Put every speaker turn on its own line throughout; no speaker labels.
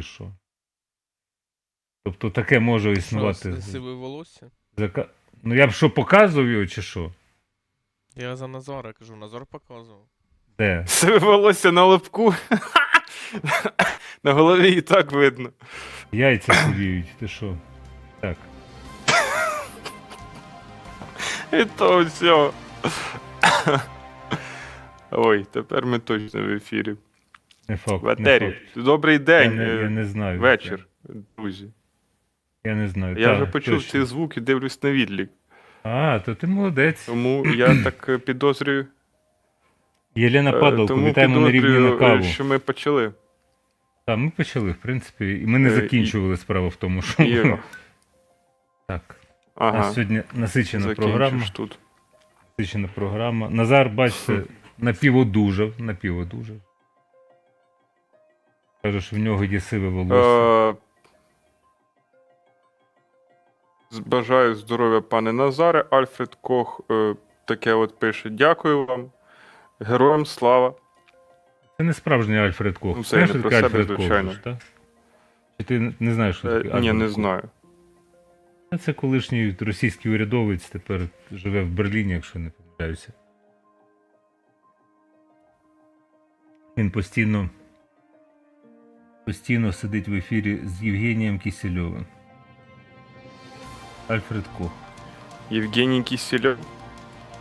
що. Тобто таке може існувати.
Що, сиве волосся?
Ну я б що, показував його, чи що?
Я за Назара кажу, Назар показував.
Де?
Сиве волосся на лобку. На голові і так видно.
Яйця сивіють, ти що? Так.
І то все. Ой, тепер ми точно в ефірі.
Не факт.
В етері.
Не факт.
Добрий день.
Я не знаю.
Вечір, друзі.
Я не знаю.
Я
Так,
вже почув
точно.
ці звуки, дивлюсь на відлік.
А, то ти молодець.
Тому я так підозрюю.
Єлена Падалко,
Тому
вітаємо на рівні на
підозрюю,
каву.
що ми почали.
Так, ми почали, в принципі, і ми не закінчували справу в тому, що...
І...
Так. У нас
Ага,
сьогодні насичена програма.
закінчиш тут.
Насичена програма. Назар, бачите, напіводужав. Каже, що в нього є сиве волосся.
Бажаю здоров'я, пане Назаре. Альфред Кох таке от пише. Дякую вам. Героям слава.
Це не справжній Альфред Кох.
Ну, це
Знаєш,
не
що
про
таке
себе,
Альфред Кох?
звичайно.
ж, так? Чи ти не знаєш, що таке Альфред
Ні, не
Кох?
знаю.
Це колишній російський урядовець, тепер живе в Берліні, якщо не помиляюся. Він постійно сидить в ефірі з Євгенієм Кісельовим. Альфред Кох.
Євгеній Кісельов.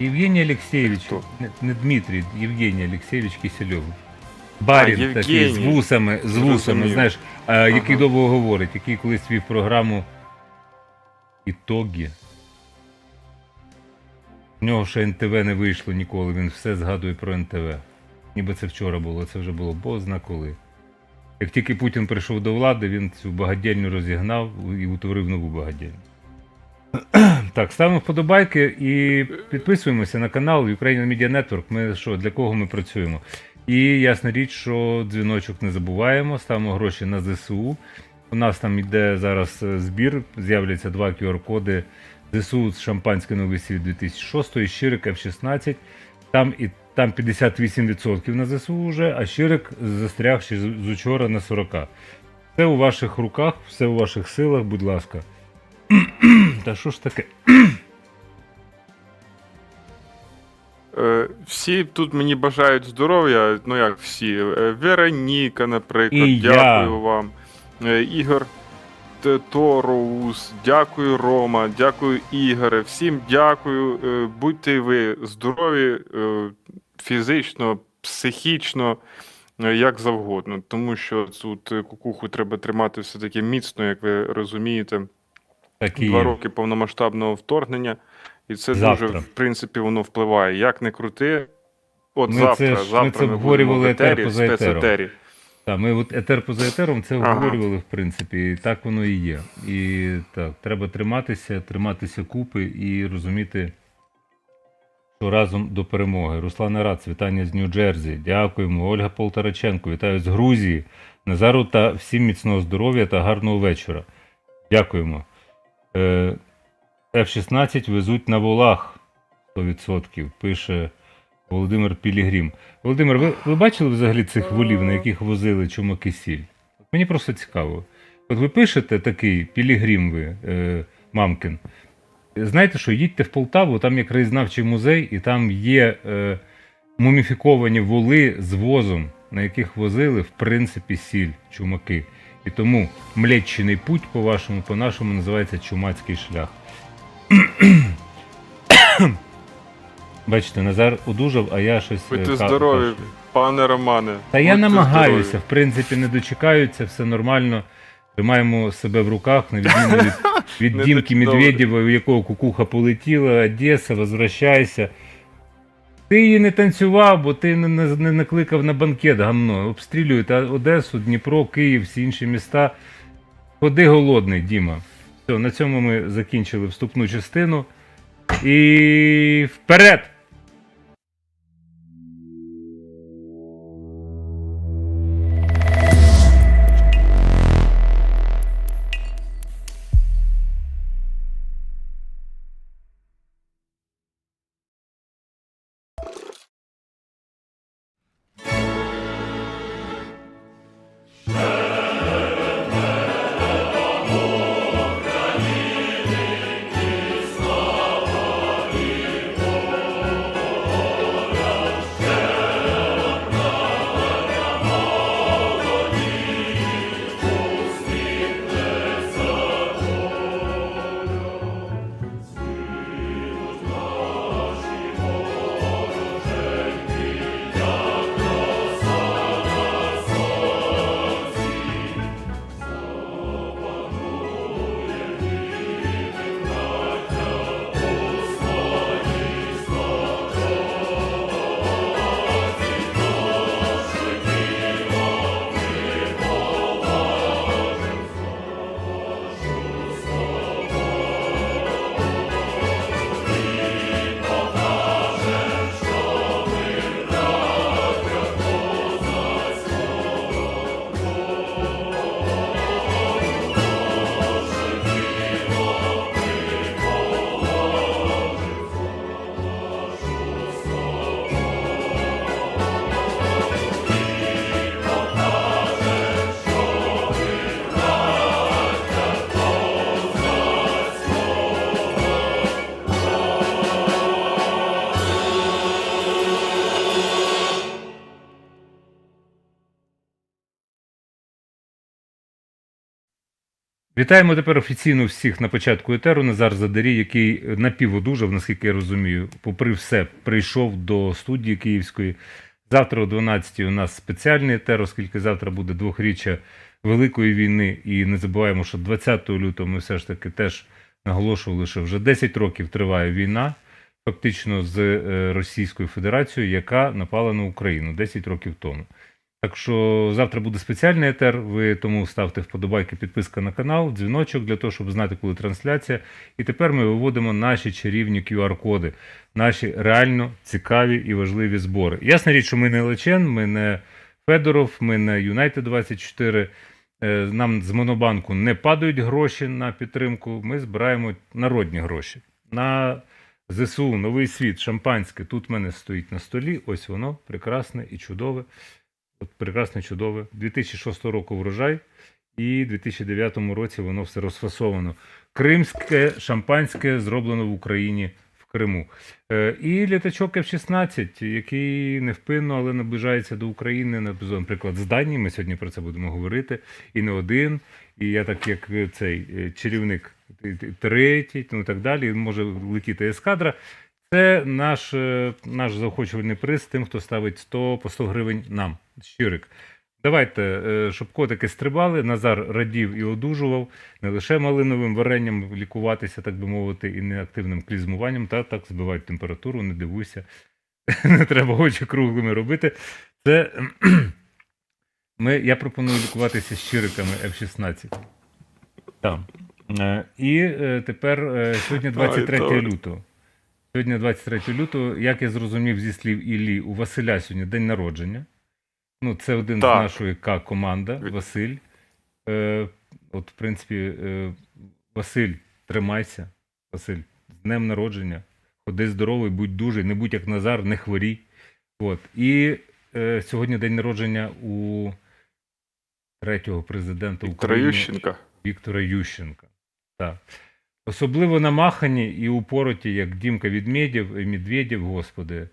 Євгеній Олексійович,
Хто?
не Дмитрій, Євгеній Олексійович Кісельов. Барін такий, з вусами,
Зрозумів.
знаєш, який довго говорить, який колись вів програму «Ітоги». В нього ще НТВ не вийшло ніколи, він все згадує про НТВ. Ніби це вчора було, це вже було бозна коли. Як тільки Путін прийшов до влади, він цю багадільню розігнав і утворив нову багадільню. Так, ставимо вподобайки і підписуємося на канал Ukrainian Media Network. Ми що, для кого ми працюємо? І ясна річ, що дзвіночок не забуваємо, ставимо гроші на ЗСУ. У нас там йде зараз збір, з'являться 2 QR-коди ЗСУ з шампанське новий світ 2006 і Щирик F-16. Там 58% на ЗСУ вже, а Щирик застряг ще з учора на 40%. Все у ваших руках, все у ваших силах, будь ласка. Та що ж таке?
Всі тут мені бажають здоров'я, ну як всі. Вероніка, наприклад,
І
дякую
я.
вам. Ігор Тороус, дякую, Рома, дякую, Ігоре. Всім дякую. Будьте ви здорові фізично, психічно, як завгодно. Тому що тут кукуху треба тримати все-таки міцно, як ви розумієте. 2 роки повномасштабного вторгнення. І це
Завтра.
дуже, в принципі, воно впливає. Як не крути, от
Ми
завтра
це
ми
обговорювали
будемо в
етер
етері,
поза етером.
спецетері.
Так, ми от етер поза етером це
Ага.
обговорювали, в принципі, і так воно і є. І так, треба триматися купи і розуміти, що разом до перемоги. Руслан Арац, вітання з Нью-Джерсі. Дякуємо. Ольга Полтараченко, вітаю з Грузії. Назару та всім міцного здоров'я та гарного вечора. Дякуємо. F-16 везуть на волах 100%, пише Володимир Пілігрім. Володимир, ви бачили взагалі цих волів, на яких возили чумаки сіль? Мені просто цікаво. От ви пишете такий Пілігрім ви, Мамкін. Знаєте що, їдьте в Полтаву, там є краєзнавчий музей, і там є муміфіковані воли з возом, на яких возили, в принципі, сіль, чумаки. І тому Млеччиний путь, по-нашому, називається Чумацький шлях. Бачите, Назар одужав, а я щось...
Будьте здорові,
кашляю.
пане Романе.
Та я
Будьте
намагаюся,
здорові.
в принципі, не дочекаються, все нормально. Тримаємо себе в руках, на відміну від
Не
Дімки
добре.
Медведєва, у якого кукуха полетіла, Одеса, возвращайся. Ти її не танцював, бо ти не накликав на банкет, гамно. Обстрілюють Одесу, Дніпро, Київ, всі інші міста. Ходи голодний, Діма. Все, на цьому ми закінчили вступну частину. І вперед! Вітаємо тепер офіційно всіх на початку етеру. Назар Задарій, який напіводужав, наскільки я розумію, попри все, прийшов до студії Київської. Завтра о 12-й у нас спеціальний етер, оскільки завтра буде 2-річчя Великої війни. І не забуваємо, що 20 лютого ми все ж таки теж наголошували, що вже 10 років триває війна, фактично з Російською Федерацією, яка напала на Україну 10 років тому. Так що завтра буде спеціальний етер, ви тому ставте вподобайки, підписка на канал, дзвіночок для того, щоб знати, коли трансляція. І тепер ми виводимо наші чарівні QR-коди, наші реально цікаві і важливі збори. Ясна річ, що ми не Лечен, ми не Федоров, ми не United24, нам з Монобанку не падають гроші на підтримку, ми збираємо народні гроші. На ЗСУ, Новий світ, шампанське, тут в мене стоїть на столі, ось воно, прекрасне і чудове. От прекрасне, чудове. 2006 року врожай, і в 2009 році воно все розфасовано. Кримське шампанське зроблено в Україні, в Криму. І літачок F-16, який невпинно, але наближається до України, наприклад, з Данії, ми сьогодні про це будемо говорити, і не один, і я так як цей чарівник третій, ну і так далі, може летіти ескадра. Це наш заохочувальний приз тим, хто ставить 100 по 100 гривень нам. Щирик. Давайте, щоб котики стрибали, Назар радів і одужував, не лише малиновим варенням лікуватися, так би мовити, і неактивним клізмуванням, та так збивають температуру, не дивуйся, не треба очі круглими робити. Це я пропоную лікуватися щириками F-16. Так. І тепер сьогодні 23 лютого. Сьогодні 23 лютого, як я зрозумів зі слів Іллі, у Василя сьогодні день народження. Ну, це один з нашої К-команда, Василь. От, в принципі, Василь, тримайся. Василь, з днем народження. Ходи здоровий, будь дужий, не будь як Назар, не хворій. От. І сьогодні день народження у третього президента України. Віктора Ющенка. Так. Особливо намахані і упороті, як Дімка Медведєв, господи,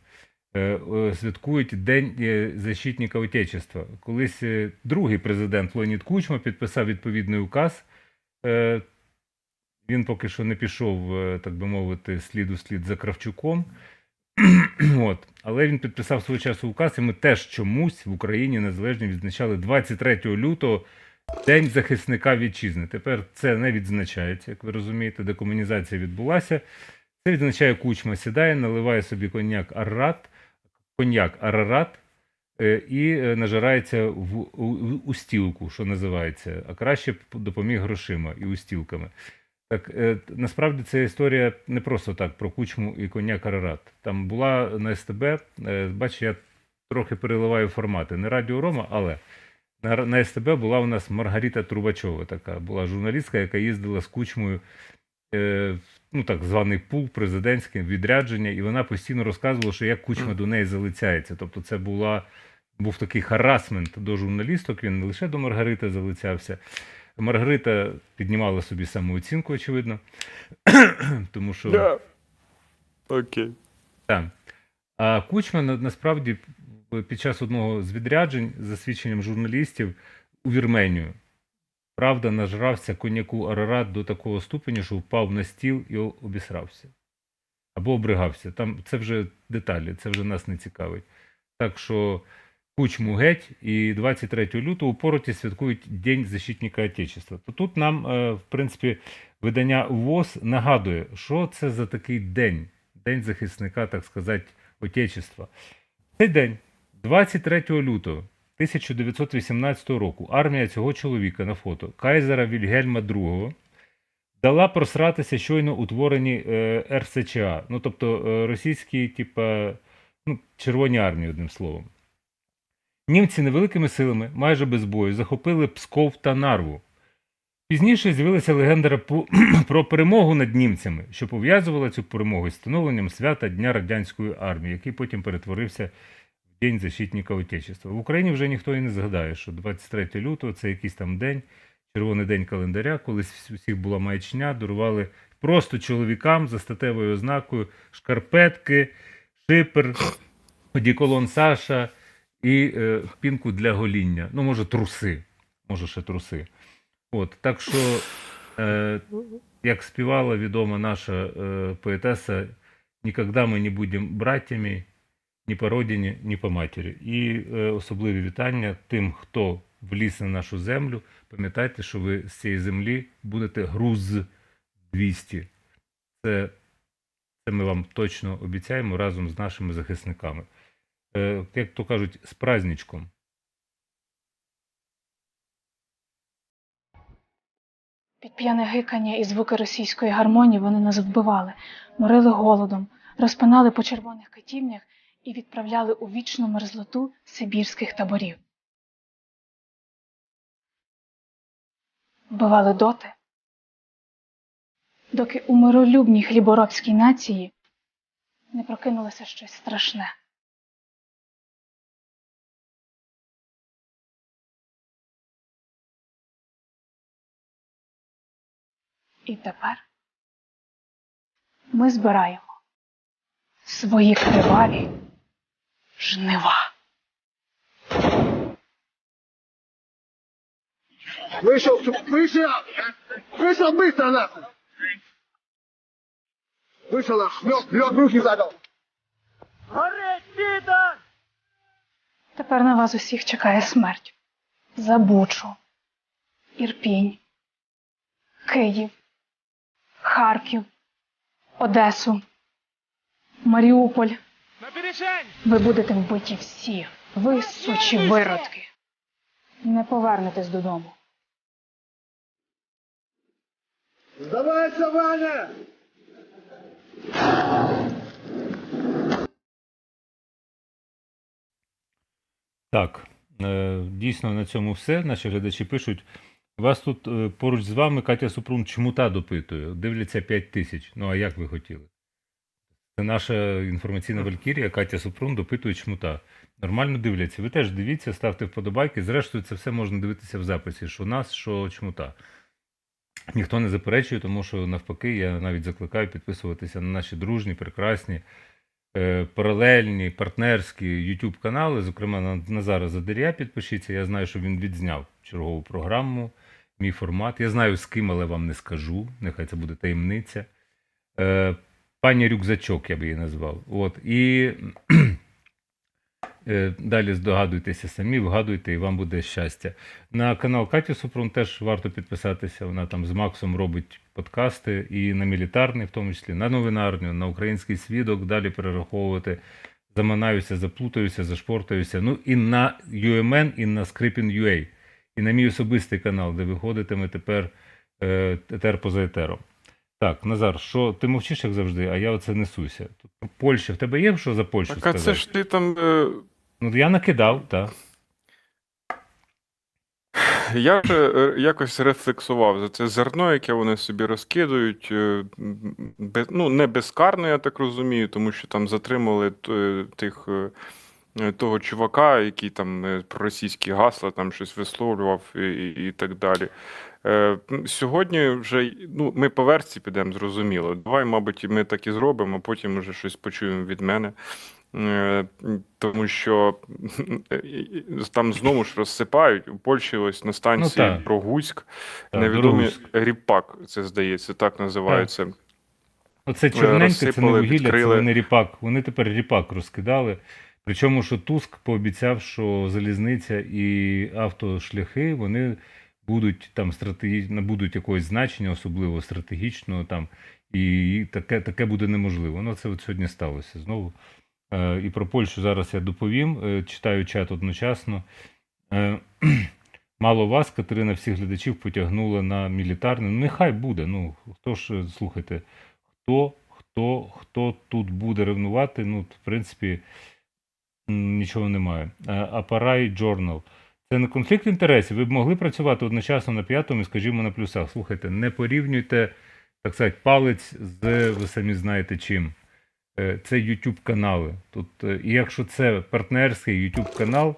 святкують День защитника Отечества. Колись другий президент Леонід Кучма підписав відповідний указ. Він поки що не пішов, так би мовити, слід у слід за Кравчуком. От. Але він підписав свого часу указ, і ми теж чомусь в Україні незалежно відзначали 23 лютого День захисника вітчизни. Тепер це не відзначається, як ви розумієте, декомунізація відбулася. Це відзначає Кучма, сідає, наливає собі коньяк Арарат і нажирається в устілку, що називається, а краще допоміг грошима і устілками. Так, насправді ця історія не просто так про Кучму і коньяк Арарат. Там була на СТБ, бачу, я трохи переливаю формати, не Радіо Рома, але на СТБ була у нас Маргарита Трубачова, така була журналістка, яка їздила з Кучмою, ну так званий пул президентський, відрядження, і вона постійно розказувала, що як Кучма до неї залицяється. Тобто це був такий харасмент до журналісток, він не лише до Маргарити залицявся. Маргарита піднімала собі самооцінку, очевидно, тому що...
Окей.
Так. А Кучма насправді під час одного з відряджень за свідченням журналістів у Вірменію, правда, нажрався коньяку Арарат до такого ступеня, що впав на стіл і обісрався. Або обригався. Там це вже деталі, це вже нас не цікавить. Так що Кучму геть, і 23 лютого у Пороті святкують День защитника Отечества. То тут нам, в принципі, видання ВОЗ нагадує, що це за такий день, День захисника, так сказати, Отечества. Цей день, 23 лютого 1918 року, армія цього чоловіка на фото, кайзера Вільгельма II, дала просратися щойно утворені РСЧА, ну тобто російські, Червоні армії, одним словом. Німці невеликими силами, майже без бою, захопили Псков та Нарву. Пізніше з'явилася легенда про перемогу над німцями, що пов'язувала цю перемогу з встановленням свята Дня Радянської армії, який потім перетворився в День защитника Отечества. В Україні вже ніхто і не згадає, що 23 лютого – це якийсь там день, червоний день календаря, колись у всіх була маячня, дарували просто чоловікам за статевою ознакою шкарпетки, шипер, одеколон Саша і пінку для гоління. Ну, може, труси. Може, ще труси. От, так що, як співала відома наша поетеса, «Ніколи ми не будемо братями ні по родині, ні по матері». І особливі вітання тим, хто вліз на нашу землю. Пам'ятайте, що ви з цієї землі будете груз 200. Це ми вам точно обіцяємо разом з нашими захисниками. Як то кажуть, з праздничком.
Під п'яне гикання і звуки російської гармонії вони нас вбивали, морили голодом, розпинали по червоних катівнях і відправляли у вічну мерзлоту сибірських таборів. Вбивали доти, доки у миролюбній хліборобській нації не прокинулося щось страшне. І тепер ми збираємо свої криваві жнива.
Вышел, вышел быстро нахуй! Вышел нахуй, лед руки задал!
Тепер на вас усіх чекає смерть. За Бучу, Ірпінь, Київ, Харків, Одесу, Маріуполь. Ви будете вбиті всі, ви, сучі виродки. Не повернетесь додому.
Сдавайся, Ваня!
Так, дійсно на цьому все. Наші глядачі пишуть. Вас тут поруч з вами Катя Супрун чмута допитує. Дивляться 5 тисяч. Ну а як ви хотіли? Це наша інформаційна валькірія Катя Супрун допитує чмута. Нормально дивляться. Ви теж дивіться, ставте вподобайки. Зрештою, це все можна дивитися в записі. Що нас, що чмута. Ніхто не заперечує, тому що навпаки, я навіть закликаю підписуватися на наші дружні, прекрасні, паралельні, партнерські YouTube канали. Зокрема, на Назара Задаря підпишіться. Я знаю, що він відзняв чергову програму, мій формат. Я знаю з ким, але вам не скажу. Нехай це буде таємниця. Пані Рюкзачок, я би її назвав. От. І далі здогадуйтеся самі, вгадуйте, і вам буде щастя. На канал Каті Супрун теж варто підписатися. Вона там з Максом робить подкасти, і на мілітарний, в тому числі, на новинарню, на український свідок, далі перераховувати. Заманаюся, заплутаюся, зашпортаюся. Ну і на UMN, і на Scripin.ua. І на мій особистий канал, де виходитиме тепер етер поза етером. Так, Назар, що ти мовчиш, як завжди, а я оце несуся. Тут Польща, в тебе є що за Польщу
Так, а
сказати?
це ж ти там.
Ну, я накидав, так.
Я вже якось рефлексував за це зерно, яке вони собі розкидують. Ну, не безкарно, я так розумію, тому що там затримали того чувака, який там проросійські гасла там щось висловлював і так далі. Сьогодні вже ми по версії підемо, зрозуміло. Давай, мабуть, ми так і зробимо, а потім вже щось почуємо від мене. Тому що там знову ж розсипають у Польщі ось на станції Рогуськ, невідомий ріпак, це здається, так називається.
Так. Оце чорненьке, це не вугілля, це не ріпак. Вони тепер ріпак розкидали. Причому, що Туск пообіцяв, що залізниця і автошляхи, вони будуть там набудуть якогось значення, особливо стратегічного там, і таке буде неможливо. Ну, це от сьогодні сталося знову. І про Польщу зараз я доповім, читаю чат одночасно. Мало вас, Катерина, всіх глядачів потягнула на мілітарне. Ну, нехай буде. Ну, хто ж, слухайте, хто тут буде ревнувати, ну, в принципі, нічого немає. Апарай Journal. Це не конфлікт інтересів. Ви б могли працювати одночасно на п'ятому і, скажімо, на плюсах. Слухайте, не порівнюйте, так сказати, палець з, ви самі знаєте чим. Це YouTube канали. Тут, і якщо це партнерський YouTube канал,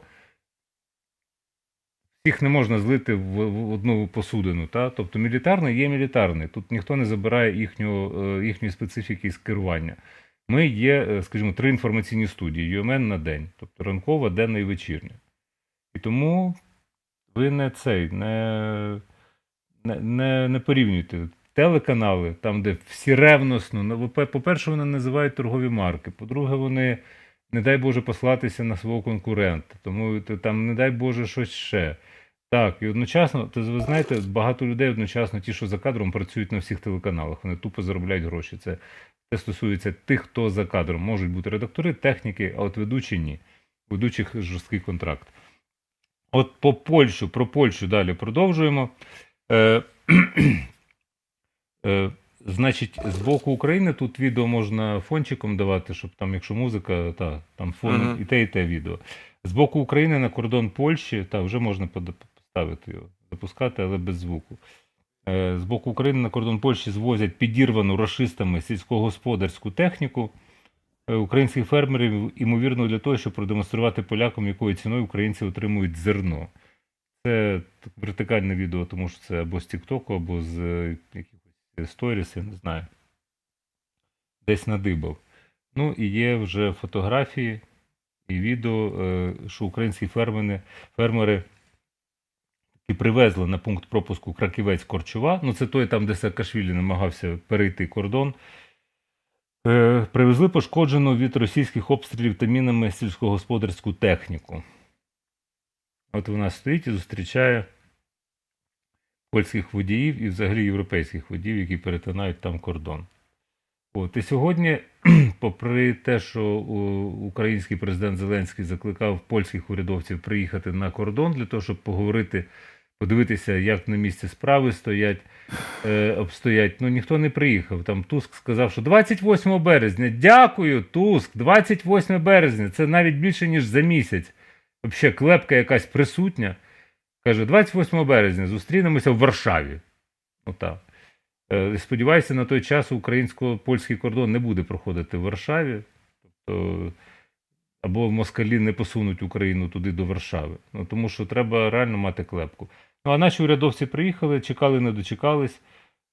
всіх не можна злити в одну посудину. Та? Тобто мілітарний є мілітарний. Тут ніхто не забирає їхньої специфіки з керування. Ми є, скажімо, 3 інформаційні студії, UMN на день. Тобто ранкова, денна і вечірня. І тому ви не Не порівнюйте. Телеканали, там, де всі ревносно, по-перше, вони називають торгові марки, по-друге, вони, не дай Боже, послатися на свого конкурента, тому там, не дай Боже, щось ще. Так, і одночасно, то ви знаєте, багато людей одночасно, ті, що за кадром, працюють на всіх телеканалах, вони тупо заробляють гроші. Це стосується тих, хто за кадром. Можуть бути редактори, техніки, а от ведучі ні. Ведучих жорсткий контракт. От про Польщу далі продовжуємо. Значить, з боку України тут відео можна фончиком давати, щоб там, якщо музика, там фон і те відео. З боку України на кордон Польщі, вже можна поставити його, запускати, але без звуку. З боку України на кордон Польщі звозять підірвану рашистами сільськогосподарську техніку українських фермерів, ймовірно, для того, щоб продемонструвати полякам, якою ціною українці отримують зерно. Це вертикальне відео, тому що це або з Тіктоку, або з якихось сторіс, я не знаю. Десь надибав. Ну і є вже фотографії і відео, що українські фермери які привезли на пункт пропуску Краківець-Корчова, ну це той там, де Саакашвілі намагався перейти кордон, привезли пошкоджену від російських обстрілів та мінами сільськогосподарську техніку. От вона стоїть і зустрічає польських водіїв і взагалі європейських водіїв, які перетинають там кордон. От, і сьогодні, попри те, що український президент Зеленський закликав польських урядовців приїхати на кордон для того, щоб поговорити, подивитися, як на місці справи обстоять, ну ніхто не приїхав. Там Туск сказав, що 28 березня, дякую, Туск, 28 березня, це навіть більше, ніж за місяць. Взагалі, клепка якась присутня. Каже, 28 березня зустрінемося в Варшаві. Отак. Сподіваюся, на той час українсько-польський кордон не буде проходити в Варшаві. Тобто, або москалі не посунуть Україну туди до Варшави. Ну, тому що треба реально мати клепку. Ну, а наші урядовці приїхали, чекали, не дочекались.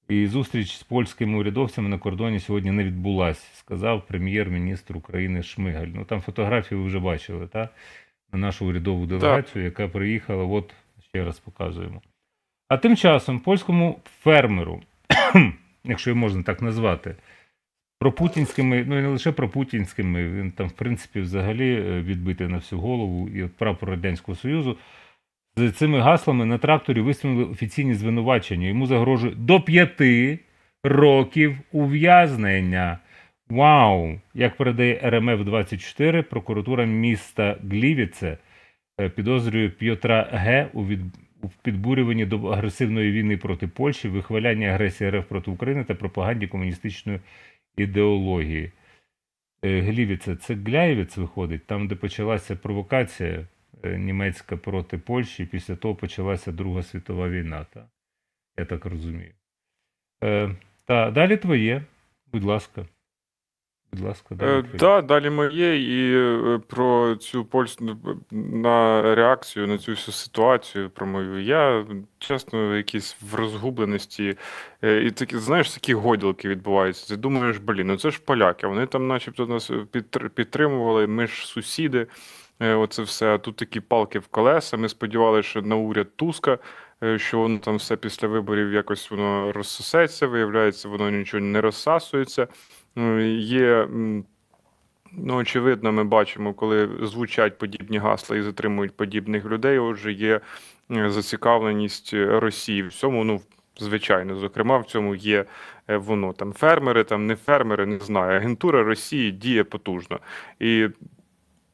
І зустріч з польськими урядовцями на кордоні сьогодні не відбулася, сказав прем'єр-міністр України Шмигаль. Ну, там фотографії ви вже бачили, так? На нашу урядову делегацію, яка приїхала, от ще раз показуємо. А тим часом польському фермеру, якщо його можна так назвати, пропутінськими, ну і не лише пропутінськими, він там, в принципі, взагалі відбитий на всю голову і прапор Радянського Союзу, з цими гаслами на тракторі висунули офіційні звинувачення. Йому загрожує до 5 років ув'язнення. Вау! Як передає РМФ-24, прокуратура міста Глівіце підозрює П'єтра Г. у підбурюванні до агресивної війни проти Польщі, вихвалянні агресії РФ проти України та пропаганді комуністичної ідеології. Глівіце – це Гляєвіць виходить, там, де почалася провокація німецька проти Польщі, і після того почалася Друга світова війна. Я так розумію. Далі твоє, будь ласка. Будь ласка,
далі моє, і про цю на реакцію на цю всю ситуацію про мою. Я, чесно, якісь в розгубленості, і такі, знаєш, такі годілки відбуваються. Ти думаєш, ну це ж поляки, вони там начебто нас підтримували, ми ж сусіди, оце все, а тут такі палки в колеса. Ми сподівалися, що на уряд Туска, що воно там все після виборів якось воно розсосеться, виявляється, воно нічого не розсасується. Є, ну, очевидно, ми бачимо, коли звучать подібні гасла і затримують подібних людей, отже, є зацікавленість Росії в цьому, ну, звичайно, зокрема, в цьому є воно, там, фермери, там, не фермери, не знаю, агентура Росії діє потужно. І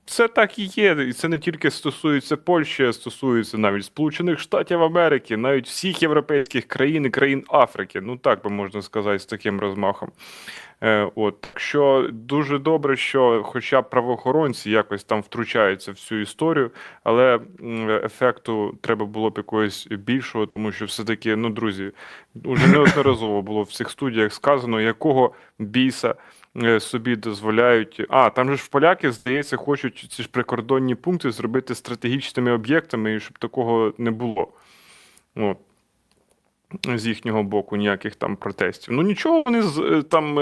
це так і є, і це не тільки стосується Польщі, а стосується навіть Сполучених Штатів Америки, навіть всіх європейських країн і країн Африки, ну так би можна сказати, з таким розмахом. От, що дуже добре, що хоча б правоохоронці якось там втручаються в цю історію, але ефекту треба було б якогось більшого, тому що все-таки, ну, друзі, вже неодноразово було в цих студіях сказано, якого біса собі дозволяють. Там же ж поляки, здається, хочуть ці ж прикордонні пункти зробити стратегічними об'єктами, і щоб такого не було. От. з їхнього боку ніяких там протестів. Ну нічого вони там,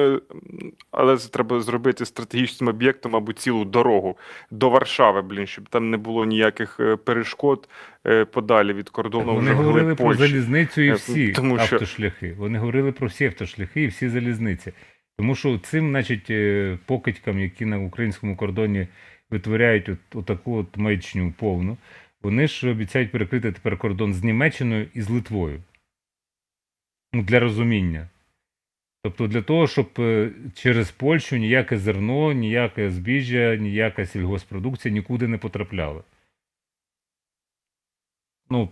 але це треба зробити стратегічним об'єктом або цілу дорогу до Варшави, щоб там не було ніяких перешкод подалі від кордону.
Вони
вже
говорили
вглиб
про
Польщі.
залізницю і всі
Тому що-
автошляхи. Вони говорили про всі автошляхи і всі залізниці. Тому що цим, значить, покидькам, які на українському кордоні витворяють отаку от маячню повну, вони ж обіцяють перекрити тепер кордон з Німеччиною і з Литвою. Ну, для розуміння. Тобто для того, щоб через Польщу ніяке зерно, ніяке збіжжя, ніяка сільгоспродукція нікуди не потрапляло. Ну,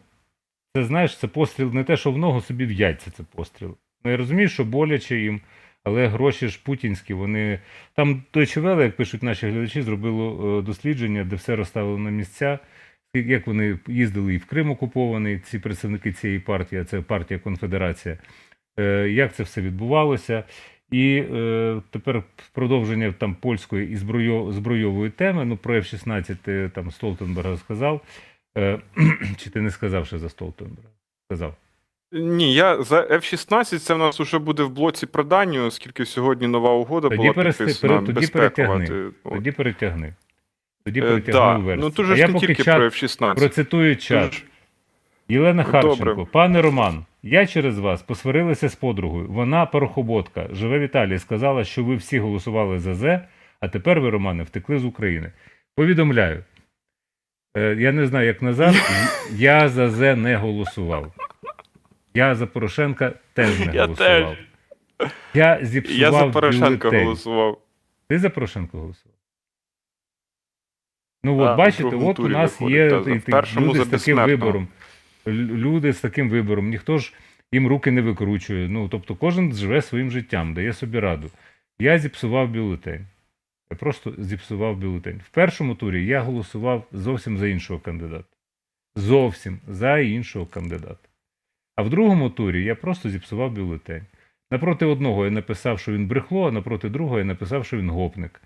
це, знаєш, це постріл не те, що в ногу, собі в яйця це постріл. Ну, я розумію, що боляче їм, але гроші ж путінські, вони... Там Deutsche Welle, як пишуть наші глядачі, зробило дослідження, де все розставили на місця, як вони їздили і в Крим окупований, ці представники цієї партії, а це партія Конфедерація, як це все відбувалося. І тепер продовження там польської і збройової теми, ну про F-16 там Столтенберг сказав, чи ти не сказав ще за Столтенберга? Сказав.
Ні, я за F-16 це в нас вже буде в блоці продання, оскільки сьогодні нова угода була підписана безпекова.
Тоді перетягни. Тоді
Так,
перетягни версію.
ну тут же
А
ж
я
не
поки
тільки
чат
про F-16.
процитую чат.
Дуже ж-
Єлена Харченко.
Добре.
Пане Роман, я через вас посварилася з подругою. Вона порохоботка. Живе в Італії. Сказала, що ви всі голосували за ЗЕ, а тепер ви, Романе, втекли з України. Повідомляю. Я не знаю, як Назар. Я за ЗЕ не голосував. Я за Порошенка теж не
Я
голосував. Я зіпсував
Я за Порошенка
бюлетень.
голосував.
Ти за Порошенка голосував? Ну от,
А, в
бачите,
другому
от у
турі
нас
виходить,
є
та, в першому
люди
за
з таким
безсмертного.
вибором. Люди з таким вибором. Ніхто ж їм руки не викручує. Ну, тобто кожен живе своїм життям, дає собі раду. Я зіпсував бюлетень. Я просто зіпсував бюлетень. В першому турі я голосував зовсім за іншого кандидата. Зовсім за іншого кандидата. А в другому турі я просто зіпсував бюлетень. Напроти одного я написав, що він брехло, а напроти другого я написав, що він гопник.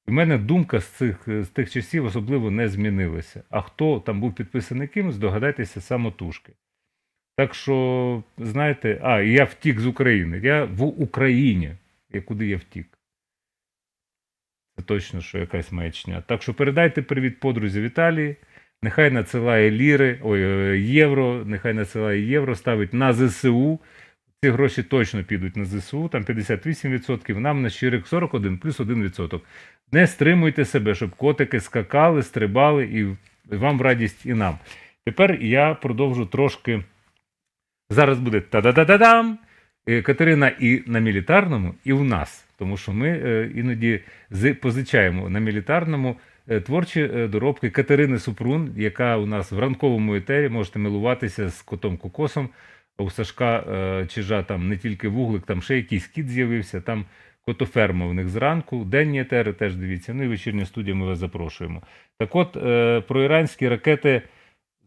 І в мене думка з тих часів особливо не змінилася. А хто там був підписаний кимось, здогадайтеся самотужки. Так що, знаєте, і я втік з України. Я в Україні. Куди я втік? Це точно, що якась маячня. Так що передайте привіт подрузі в Італії. Нехай надсилає євро, нехай надсилає євро, ставить на ЗСУ. Ці гроші точно підуть на ЗСУ, там 58%, нам на щирих 41 плюс 1%. Не стримуйте себе, щоб котики скакали, стрибали, і вам в радість, і нам. Тепер я продовжу трошки. Зараз буде та-да-да-да-дам! Катерина і на мілітарному, і в нас. Тому що ми іноді позичаємо на мілітарному творчі доробки Катерини Супрун, яка у нас в ранковому етері, можете милуватися з котом Кокосом. У Сашка Чижа там не тільки вуглик, там ще якийсь кіт з'явився, там котоферма в них зранку, денні етери теж дивіться, ну і вечірня студія, ми вас запрошуємо. Так от, про іранські ракети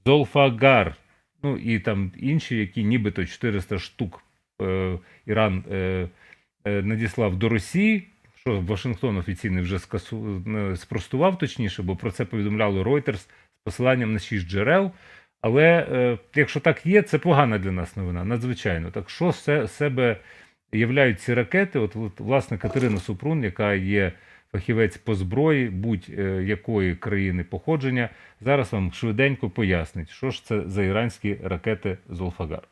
Золфагар, ну і там інші, які нібито 400 штук Іран надіслав до Росії, що Вашингтон офіційно вже спростував точніше, бо про це повідомляло Reuters з посиланням на 6 джерел. Але якщо так є, це погана для нас новина, надзвичайно. Так що з себе являють ці ракети? От власне, Катерина Супрун, яка є фахівець по зброї будь-якої країни походження, зараз вам швиденько пояснить, що ж це за іранські ракети Золфагар.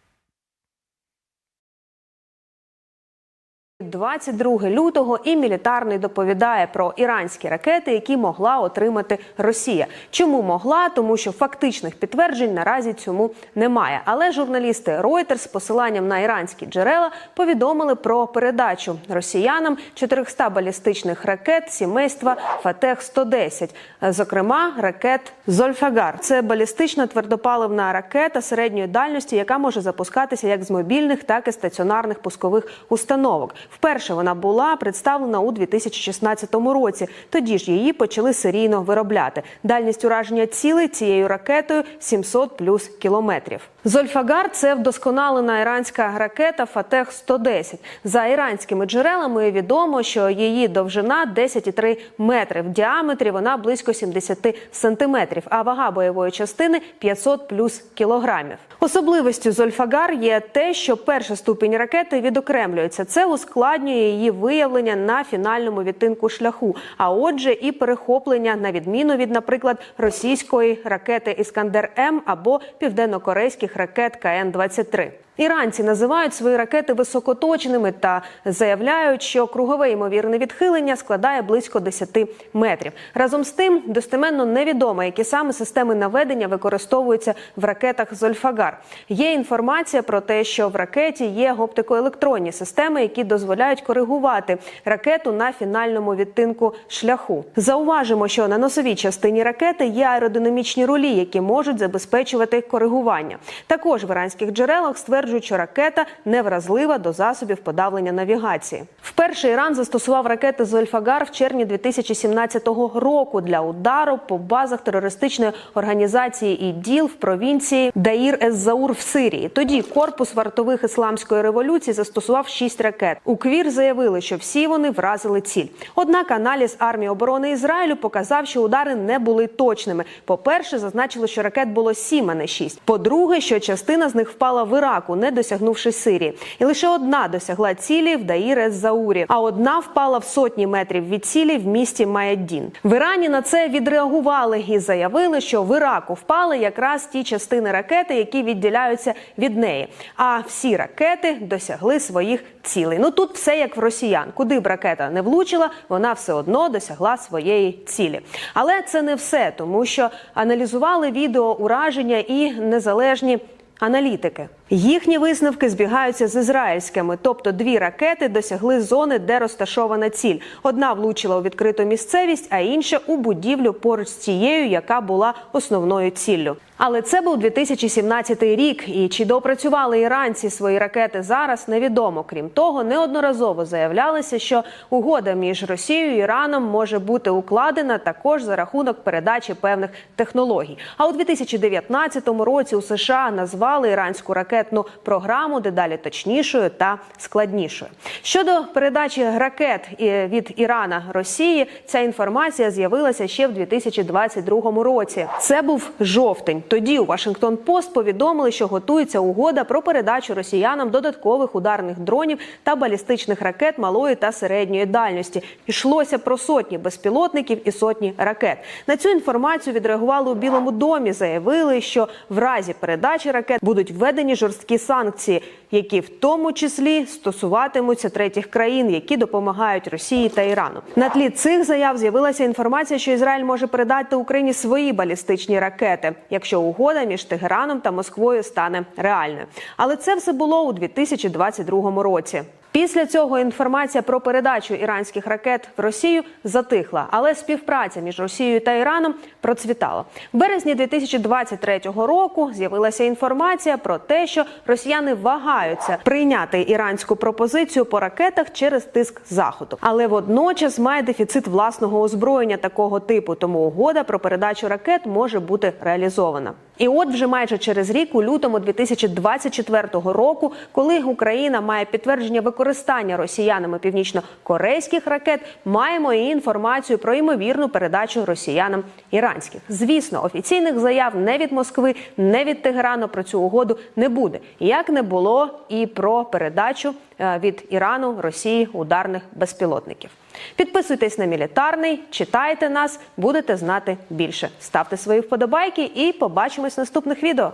22 лютого і мілітарний доповідає про іранські ракети, які могла отримати Росія. Чому могла? Тому що фактичних підтверджень наразі цьому немає. Але журналісти Reuters з посиланням на іранські джерела повідомили про передачу росіянам 400 балістичних ракет сімейства Фатех-110, зокрема ракет Зольфагар. Це балістична твердопаливна ракета середньої дальності, яка може запускатися як з мобільних, так і стаціонарних пускових установок. Вперше вона була представлена у 2016 році. Тоді ж її почали серійно виробляти. Дальність ураження цілей цією ракетою 700 плюс кілометрів. Зольфагар – це вдосконалена іранська ракета Фатех-110. За іранськими джерелами відомо, що її довжина 10,3 метри. В діаметрі вона близько 70 сантиметрів, а вага бойової частини 500 плюс кілограмів. Особливістю Зольфагар є те, що перша ступінь ракети відокремлюється. Це ускладнює її виявлення на фінальному відтинку шляху, а отже і перехоплення, на відміну від, наприклад, російської ракети «Іскандер-М» або південно-корейських ракет КН-23. Іранці називають свої ракети високоточними та заявляють, що кругове ймовірне відхилення складає близько 10 метрів. Разом з тим, достеменно невідомо, які саме системи наведення використовуються в ракетах «Зольфагар». Є інформація про те, що в ракеті є оптикоелектронні системи, які дозволяють коригувати ракету на фінальному відтинку шляху. Зауважимо, що на носовій частині ракети є аеродинамічні рулі, які можуть забезпечувати коригування. Також в іранських джерелах стверджують, що ракета невразлива до засобів подавлення навігації. Вперше Іран застосував ракети «Зольфагар» в червні 2017 року для удару по базах терористичної організації ІДІЛ в провінції Даїр-ес-Заур в Сирії. Тоді корпус вартових ісламської революції застосував 6 ракет. У КВІР заявили, що всі вони вразили ціль. Однак аналіз армії оборони Ізраїлю показав, що удари не були точними. По-перше, зазначили, що ракет було 7, а не 6. По-друге, що частина з них впала в Іраку, не досягнувши Сирії. І лише одна досягла цілі в Даїр-ес-Заурі, а одна впала в сотні метрів від цілі в місті Маяддін. В Ірані на це відреагували і заявили, що в Іраку впали якраз ті частини ракети, які відділяються від неї. А всі ракети досягли своїх цілей. Ну тут все як в росіян. Куди б ракета не влучила, вона все одно досягла своєї цілі. Але це не все, тому що аналізували відео ураження і незалежні аналітики. Їхні висновки збігаються з ізраїльськими, тобто 2 ракети досягли зони, де розташована ціль. Одна влучила у відкриту місцевість, а інша у будівлю поруч з тією, яка була основною ціллю. Але це був 2017 рік, і чи доопрацювали іранці свої ракети зараз, невідомо. Крім того, неодноразово заявлялося, що угода між Росією і Іраном може бути укладена також за рахунок передачі певних технологій. А у 2019 році у США назвали іранську ракетну програму дедалі точнішою та складнішою. Щодо передачі ракет від Ірана Росії, ця інформація з'явилася ще в 2022 році. Це був жовтень. Тоді у Вашингтон-Пост повідомили, що готується угода про передачу росіянам додаткових ударних дронів та балістичних ракет малої та середньої дальності. Йшлося про сотні безпілотників і сотні ракет. На цю інформацію відреагували у Білому домі, заявили, що в разі передачі ракет будуть введені жорсткі санкції, які в тому числі стосуватимуться третіх країн, які допомагають Росії та Ірану. На тлі цих заяв з'явилася інформація, що Ізраїль може передати Україні свої балістичні ракети, якщо угода між Тегераном та Москвою стане реальною. Але це все було у 2022 році. Після цього інформація про передачу іранських ракет в Росію затихла, але співпраця між Росією та Іраном процвітала. В березні 2023 року з'явилася інформація про те, що росіяни вагаються прийняти іранську пропозицію по ракетах через тиск Заходу. Але водночас має дефіцит власного озброєння такого типу, тому угода про передачу ракет може бути реалізована. І от вже майже через рік, у лютому 2024 року, коли Україна має підтвердження використання росіянами північно-корейських ракет, маємо і інформацію про ймовірну передачу росіянам іранських. Звісно, офіційних заяв не від Москви, не від Тегерану про цю угоду не буде. Як не було і про передачу від Ірану Росії ударних безпілотників. Підписуйтесь на Мілітарний, читайте нас, будете знати більше. Ставте свої вподобайки і побачимось в наступних відео.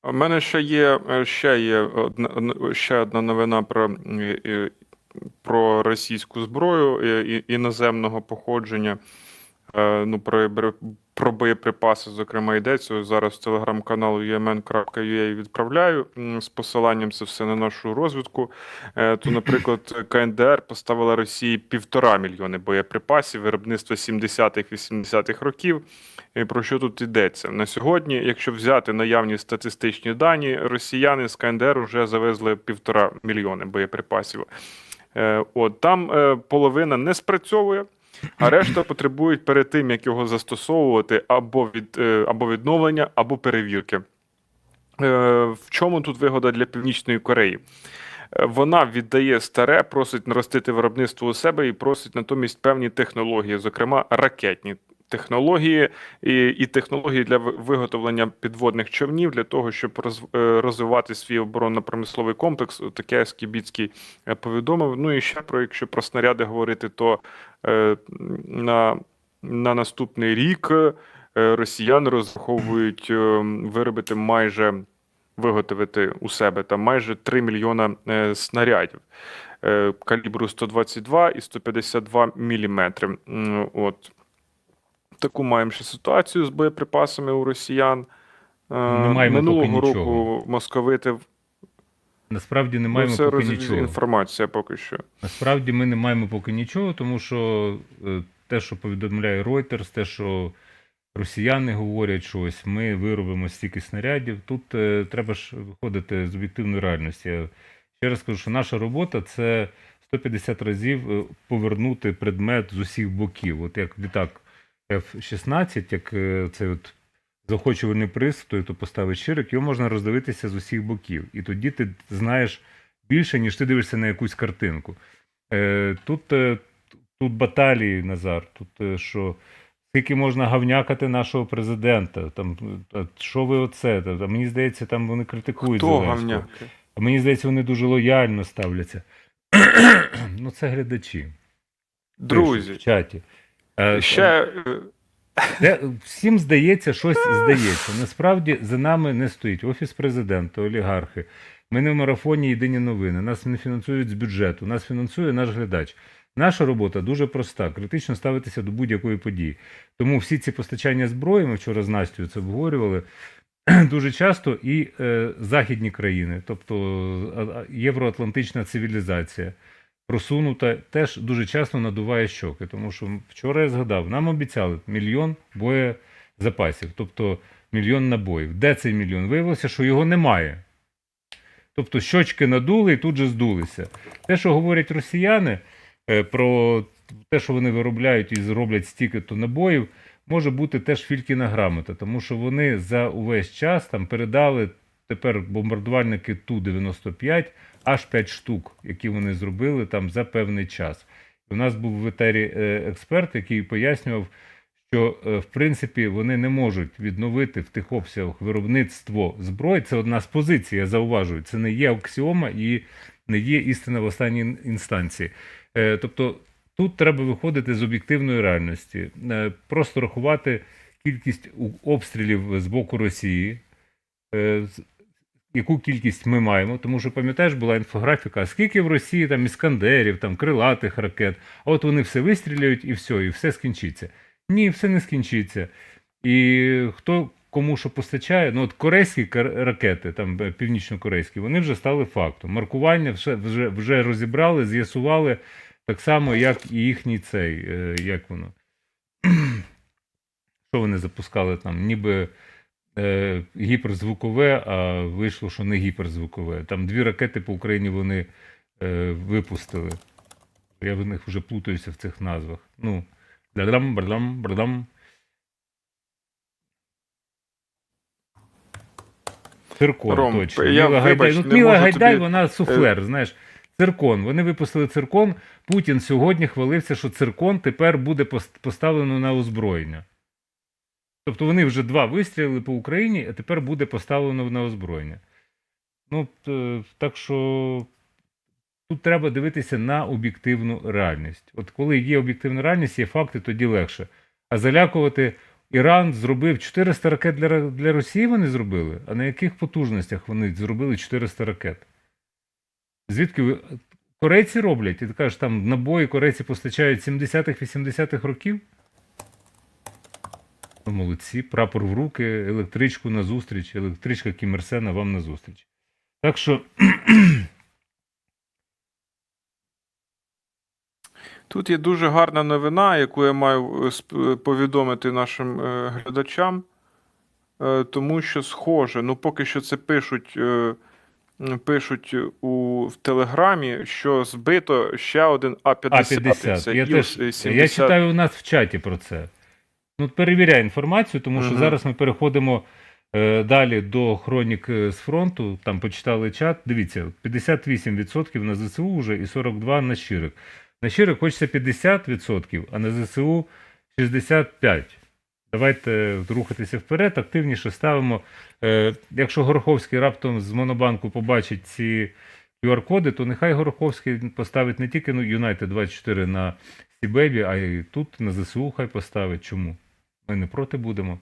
У мене ще одна новина про російську зброю іноземного походження. Про боєприпаси, зокрема, йдеться. Зараз в телеграм-канал umn.ua відправляю з посиланням це все на нашу розвідку. То, наприклад, КНДР поставила Росії 1,5 мільйони боєприпасів виробництва 70-х-80-х років. І про що тут йдеться? На сьогодні, якщо взяти наявні статистичні дані, росіяни з КНДР вже завезли 1,5 мільйони боєприпасів. Там половина не спрацьовує, а решта потребують перед тим, як його застосовувати, або відновлення, або перевірки. В чому тут вигода для Північної Кореї? Вона віддає старе, просить наростити виробництво у себе і просить натомість певні технології, зокрема ракетні технології і технології для виготовлення підводних човнів для того, щоб розвивати свій оборонно-промисловий комплекс. Таке Скібіцький повідомив. Ну і ще якщо про снаряди говорити, то на наступний рік росіяни розраховують виготовити у себе там майже 3 мільйона снарядів калібру 122 і 152 міліметри. От. Таку маємо ще ситуацію з боєприпасами у росіян. Минулого року московити...
Насправді не маємо поки нічого.
Інформація поки що.
Насправді ми не маємо поки нічого, тому що те, що повідомляє Reuters, те, що росіяни говорять, що ось ми виробимо стільки снарядів, тут треба ж виходити з об'єктивної реальності. Я ще раз кажу, що наша робота – це 150 разів повернути предмет з усіх боків. От як літак F-16, як цей от заохочувальний приз, той, хто поставить ширик, його можна роздивитися з усіх боків. І тоді ти знаєш більше, ніж ти дивишся на якусь картинку. Тут баталії, Назар, тут що... Скільки можна гавнякати нашого президента? Там, що ви оце? Там, мені здається, там вони критикують Зеленського. А мені здається, вони дуже лояльно ставляться. Ну, це глядачі.
Друзі.
Пишуть в чаті.
Ще...
Всім здається, щось здається. Насправді за нами не стоїть Офіс президента, олігархи. Ми не в марафоні «Єдині новини». Нас не фінансують з бюджету. Нас фінансує наш глядач. Наша робота дуже проста, критично ставитися до будь-якої події. Тому всі ці постачання зброї, ми вчора з Настю це обговорювали, дуже часто і західні країни, тобто євроатлантична цивілізація, просунута, теж дуже часто надуває щоки. Тому що вчора я згадав, нам обіцяли 1 мільйон боєзапасів, тобто 1 мільйон набоїв. Де цей мільйон? Виявилося, що його немає. Тобто щочки надули і тут же здулися. Те, що говорять росіяни, про те, що вони виробляють і зроблять стільки-то набоїв, може бути теж фількіна грамота, тому що вони за увесь час там передали тепер бомбардувальники Ту-95 аж 5 штук, які вони зробили там за певний час. І у нас був в етері експерт, який пояснював, що в принципі вони не можуть відновити в тих обсягах виробництво зброї. Це одна з позицій, я зауважую. Це не є аксіома і не є істина в останній інстанції. Тобто тут треба виходити з об'єктивної реальності. Просто рахувати кількість обстрілів з боку Росії, яку кількість ми маємо, тому що, пам'ятаєш, була інфографіка, а скільки в Росії там іскандерів, там крилатих ракет, а от вони все вистріляють і все скінчиться. Ні, все не скінчиться. І хто кому що постачає, ну от корейські ракети, там північно-корейські, вони вже стали фактом. Маркування вже розібрали, з'ясували, так само, як і їхній цей, як воно, що вони запускали там, ніби гіперзвукове, а вийшло, що не гіперзвукове. Там 2 ракети по Україні вони випустили. Я в них вже плутаюся в цих назвах. Ну, бардам, бардам, бардам. Циркон,
Ром,
точно.
вибач,
Міла Гайдай, вона суфлер, знаєш. Циркон. Вони випустили циркон. Путін сьогодні хвалився, що циркон тепер буде поставлено на озброєння. Тобто вони вже 2 вистрілили по Україні, а тепер буде поставлено на озброєння. Ну, так що тут треба дивитися на об'єктивну реальність. От коли є об'єктивна реальність, є факти, тоді легше. А залякувати Іран зробив 400 ракет для Росії вони зробили? А на яких потужностях вони зробили 400 ракет? Звідки корейці роблять? І ти кажеш, там набої корейці постачають 70-х-80-х років? Ну, молодці, прапор в руки, електричку на зустріч, електричка Кім Ір Сена вам на зустріч. Так що...
Тут є дуже гарна новина, яку я маю повідомити нашим глядачам, тому що схоже, ну поки що це пишуть в Телеграмі, що збито ще один А-50.
Я читаю у нас в чаті про це. Ну, перевіряй інформацію, тому що зараз ми переходимо далі до хронік з фронту, там почитали чат. Дивіться, 58% на ЗСУ вже і 42% на щирик. На щирик хочеться 50%, а на ЗСУ 65%. Давайте рухатися вперед, активніше ставимо. Якщо Гороховський раптом з Монобанку побачить ці QR-коди, то нехай Гороховський поставить не тільки United 24 на Сібебі, а й тут на ЗСУ хай поставить. Чому? Ми не проти будемо.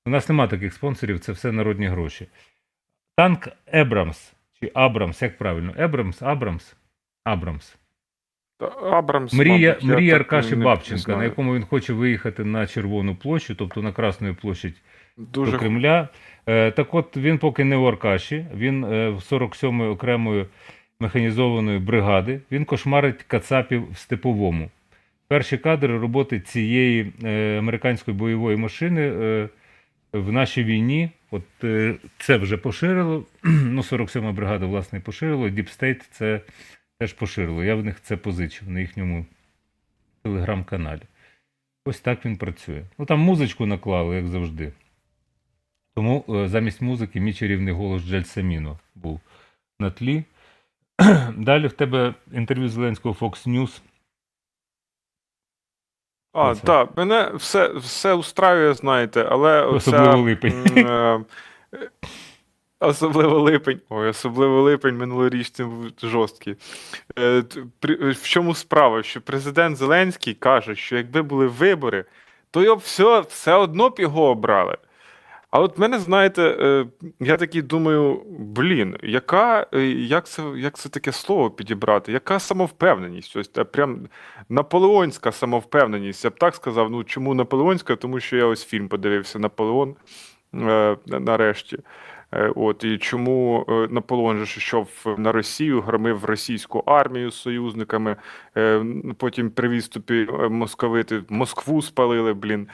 У нас нема таких спонсорів, це все народні гроші. Танк Ебрамс, чи Абрамс, як правильно? Абрамс.
Абрамс,
Мрія
мабуть, я так
Аркаші
не
Бабченка,
знаю.
на якому він хоче виїхати на Червону площу, тобто на Красну площадь до
Дуже
Кремля. Так от, він поки не в Аркаші, він в 47-ї окремої механізованої бригади, він кошмарить кацапів в Степовому. Перші кадри роботи цієї американської бойової машини в нашій війні, от це вже поширило, ну 47-ма бригада, власне, поширило, Deep State це теж поширило. Я в них це позичив на їхньому телеграм-каналі. Ось так він працює. Ну там музичку наклали, як завжди. Тому замість музики мій чарівний голос Джельсаміно був на тлі. Далі в тебе інтерв'ю Зеленського Fox News. Оце.
Так, мене все устраює, знаєте, але
Особливо липень.
Особливо липень. Ой, особливо липень минулорічний був жорсткий. В чому справа? Що президент Зеленський каже, що якби були вибори, то його все одно б його обрали. А от мене, знаєте, я такий думаю, як це таке слово підібрати? Яка самовпевненість? Ось прям наполеонська самовпевненість. Я б так сказав, ну чому наполеонська? Тому що я ось фільм подивився «Наполеон» нарешті. От, і чому Наполеон же йшов на Росію, громив російську армію з союзниками, потім при відступі московити Москву спалили,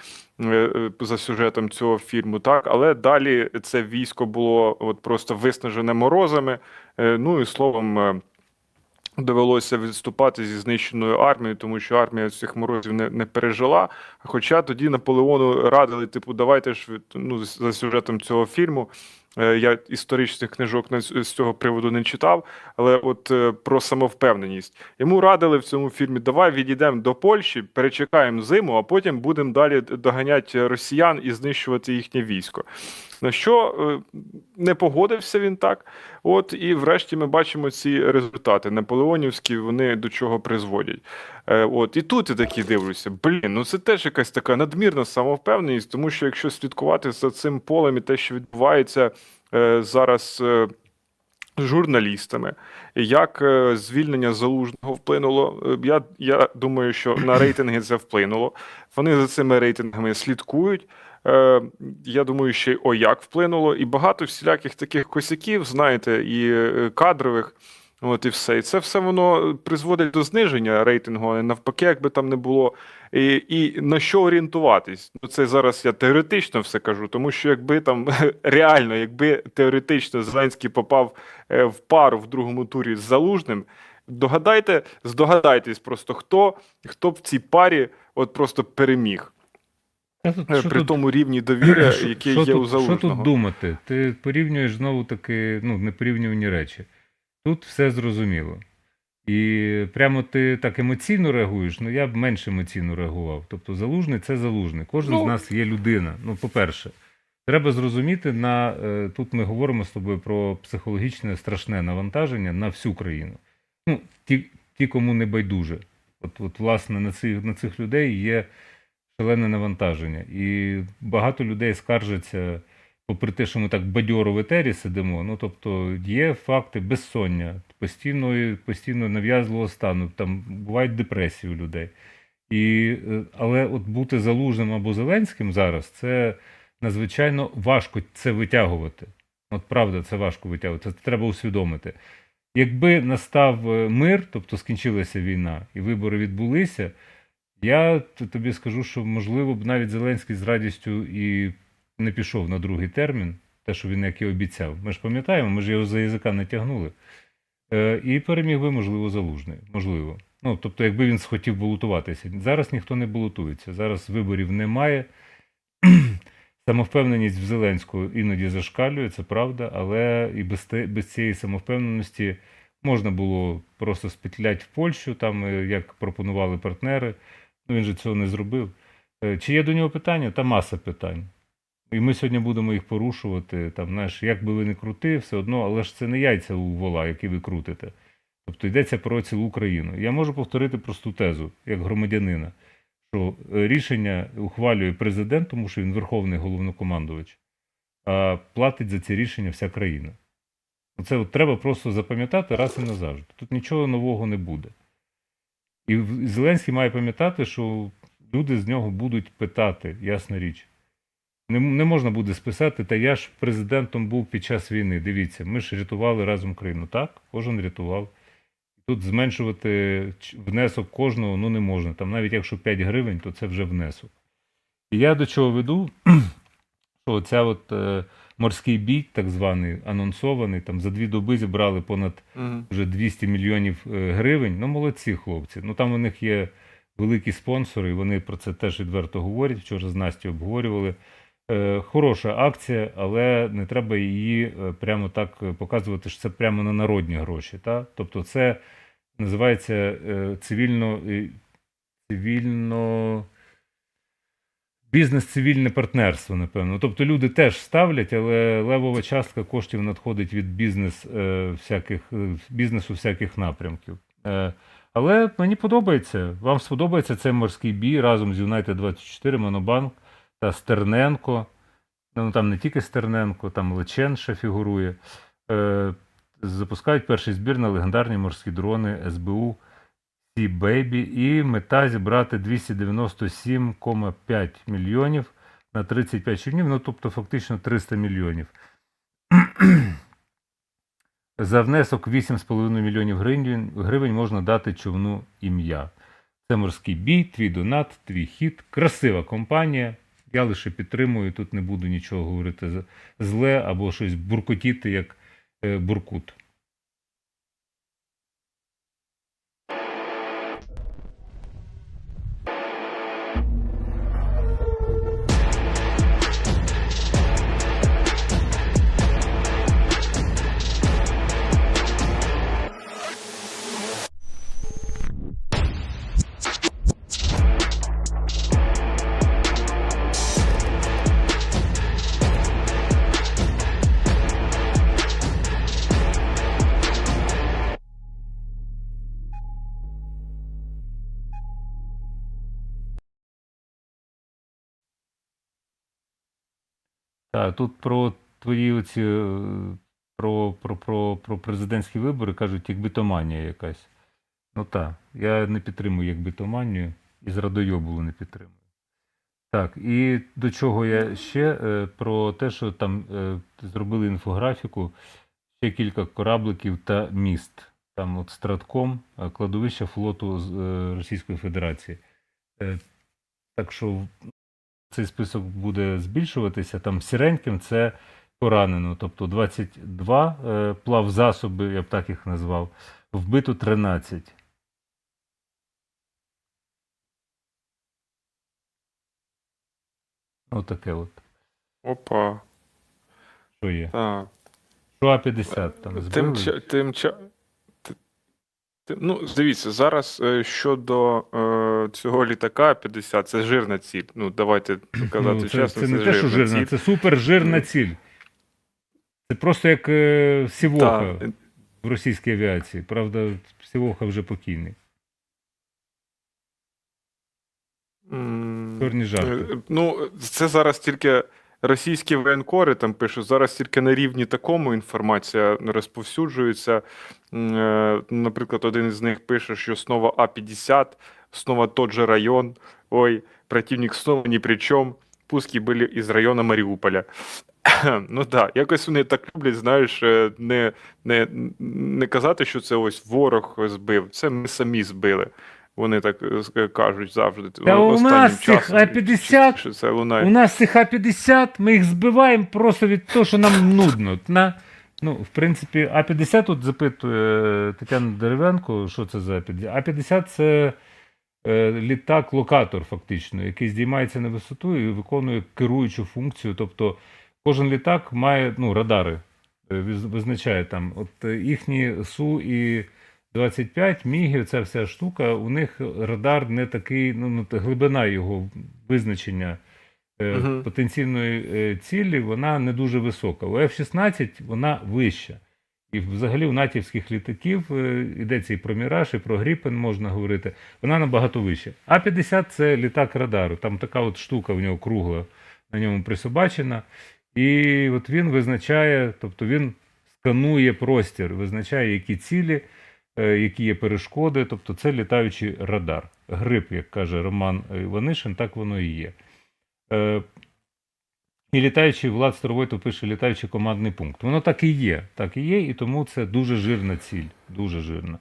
за сюжетом цього фільму, так, але далі це військо було от просто виснажене морозами, ну і словом, довелося відступати зі знищеною армією, тому що армія цих морозів не пережила. Хоча тоді Наполеону радили, типу, давайте ж, ну, за сюжетом цього фільму, я історичних книжок з цього приводу не читав, але от про самовпевненість. Йому радили в цьому фільмі, давай відійдемо до Польщі, перечекаємо зиму, а потім будемо далі доганяти росіян і знищувати їхнє військо. На що не погодився він так. От, і врешті ми бачимо ці результати наполеонівські, вони до чого призводять. От, і тут я такі дивлюся, ну це теж якась така надмірна самовпевненість, тому що якщо слідкувати за цим полем і те, що відбувається зараз журналістами, як звільнення Залужного вплинуло, я думаю, що на рейтинги це вплинуло. Вони за цими рейтингами слідкують. Я думаю, ще як вплинуло, і багато всіляких таких косяків, знаєте, і кадрових, от і все. І це все воно призводить до зниження рейтингу, а навпаки, якби там не було. І на що орієнтуватись? Ну, це зараз я теоретично все кажу, тому що якби там реально, якби теоретично Зеленський попав в пару в другому турі з Залужним, здогадайтесь просто, хто б в цій парі от просто переміг. При тому рівні довіри, яке є у Залужного.
Що тут думати? Ти порівнюєш знову-таки, ну, непорівнювані речі. Тут все зрозуміло. І прямо ти так емоційно реагуєш, ну я б менш емоційно реагував. Тобто Залужний – це Залужний. Кожен з нас є людина. Ну, по-перше, треба зрозуміти, тут ми говоримо з тобою про психологічне страшне навантаження на всю країну. Ну, ті кому не байдуже. От власне, на цих людей є шалене навантаження. І багато людей скаржаться, попри те, що ми так бадьоро в етері сидимо, ну, тобто є факти безсоння, постійно нав'язливого стану, там бувають депресії у людей. Але от бути Залужним або Зеленським зараз, це надзвичайно важко це витягувати. От правда, це важко витягувати, це треба усвідомити. Якби настав мир, тобто скінчилася війна і вибори відбулися, я тобі скажу, що, можливо, б навіть Зеленський з радістю і не пішов на другий термін, те, що він як і обіцяв. Ми ж пам'ятаємо, ми ж його за язика не тягнули. І переміг би, можливо, Залужний. Можливо. Ну, тобто, якби він схотів балотуватися. Зараз ніхто не балотується. Зараз виборів немає. Самовпевненість в Зеленського іноді зашкалює, це правда, але і без цієї самовпевненості можна було просто спетляти в Польщу, там, як пропонували партнери. Ну, він же цього не зробив. Чи є до нього питання? Та маса питань. І ми сьогодні будемо їх порушувати. Там, знаєш, як би ви не крути, все одно, але ж це не яйця у вола, які ви крутите. Тобто йдеться про цілу Україну. Я можу повторити просту тезу, як громадянина, що рішення ухвалює президент, тому що він верховний головнокомандувач, а платить за ці рішення вся країна. Це от треба просто запам'ятати раз і назавжди. Тут нічого нового не буде. І Зеленський має пам'ятати, що люди з нього будуть питати, ясна річ. Не можна буде списати, та я ж президентом був під час війни. Дивіться, ми ж рятували разом країну. Так, кожен рятував. Тут зменшувати внесок кожного не можна. Там навіть якщо 5 гривень, то це вже внесок. І я до чого веду, що оця от морський бій, так званий, анонсований, там за 2 доби зібрали понад вже 200 мільйонів гривень. Ну, молодці хлопці. Ну, там у них є великі спонсори, і вони про це теж відверто говорять. Вчора з Настю обговорювали. Хороша акція, але не треба її прямо так показувати, що це прямо на народні гроші. Та? Тобто це називається бізнес-цивільне партнерство, напевно. Тобто люди теж ставлять, але левова частка коштів надходить від бізнесу всяких напрямків. Але мені подобається. Вам сподобається цей морський бій разом з Юнайтед-24, Монобанк та Стерненко. Ну, там не тільки Стерненко, там Личен ще фігурує. Запускають перший збір на легендарні морські дрони СБУ Sea Baby, і мета зібрати 297,5 мільйонів на 35 човнів, ну тобто фактично 300 мільйонів. За внесок 8,5 мільйонів гривень можна дати човну ім'я. Це морський бій, твій донат, твій хід. Красива компанія. Я лише підтримую, тут не буду нічого говорити зле або щось буркотіти, як буркут. Так, тут про твої оці, про президентські вибори кажуть, як бітоманія якась. Ну так, я не підтримую як бітоманію, і з радойобулу не підтримую. Так, і до чого я ще? Про те, що там зробили інфографіку, ще кілька корабликів та міст. Там от Стратком, кладовище флоту Російської Федерації. Так що цей список буде збільшуватися. Там сіреньким це поранено, тобто 22 плавзасоби, я б так їх назвав, вбито 13. Отаке от.
Опа.
Що є?
Так.
Що А-50 там збили?
Ну, дивіться, зараз щодо цього літака 50, це жирна ціль. Ну, давайте казати чесно,
це не те, що жирна,
ціль.
це супержирна ціль. Це просто як Сівоха в російській авіації. Правда, Сівоха вже покійний. Чорні жарти.
Ну, це зараз тільки російські воєнкори там пишуть, зараз тільки на рівні такому інформація розповсюджується. Наприклад, один із них пише, що снова А-50, снова тот же район, ой, противник снова ни при чому, пуски були із району Маріуполя. Ну так, якось вони так люблять, знаєш, не казати, що це ось ворог збив, це ми самі збили. Вони так кажуть завжди.
Та у нас цих А-50,
що це лунає.
у нас цих А-50, ми їх збиваємо просто від того, що нам нудно. Ну, в принципі, А-50 тут запитує Тетяна Дерев'янко, що це за А-50. А-50 – це літак-локатор, фактично, який здіймається на висоту і виконує керуючу функцію. Тобто кожен літак має радари, визначає там. От їхні Су і 25 мігів, ця вся штука, у них радар не такий, глибина його визначення потенційної цілі, вона не дуже висока. У F-16 вона вища. І взагалі у натівських літаків йдеться і про Міраж, і про Гріпен можна говорити, вона набагато вища. А-50 – це літак радару, там така от штука в нього кругла, на ньому присобачена. І от він визначає, тобто він сканує простір, визначає, які цілі, які є перешкоди, тобто це літаючий радар. Гриб, як каже Роман Іванишин, так воно і є. І літаючий, Влад Старовойтов пише, літаючий командний пункт. Воно так і є, і тому це дуже жирна ціль, дуже жирна.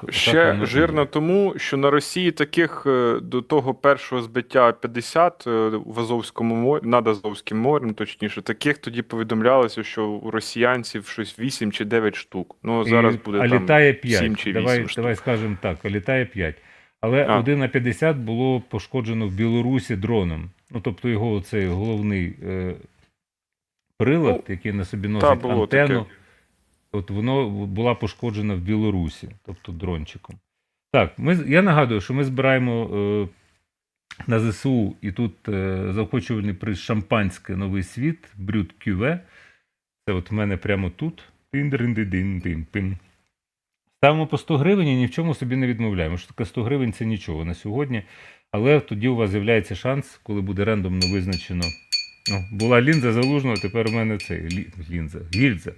Ще
воно
жирно
є.
тому, що на Росії таких до того першого збиття 50 в Азовському морі, над Азовським морем, точніше, таких тоді повідомлялося, що у росіянців щось 8 чи 9 штук. Ну, зараз буде
а
там
літає 5.
7 чи 8 штук.
Давай скажемо так, а літає 5. Але один А-50 було пошкоджено в Білорусі дроном. Ну, тобто його оцей головний прилад, який на собі носить
було
антенну,
таке.
от воно була пошкоджена в Білорусі, тобто дрончиком. Так, я нагадую, що ми збираємо на ЗСУ, і тут заохочувальний приз «Шампанське. Новий світ», Брют Кюве. Це от в мене прямо тут. Тин-дин-дин-дин-пим. Ставимо по 100 гривень і ні в чому собі не відмовляємо. Що таке 100 гривень – це нічого на сьогодні. Але тоді у вас з'являється шанс, коли буде рандомно визначено. Була лінза Залужного, тепер у мене гільза.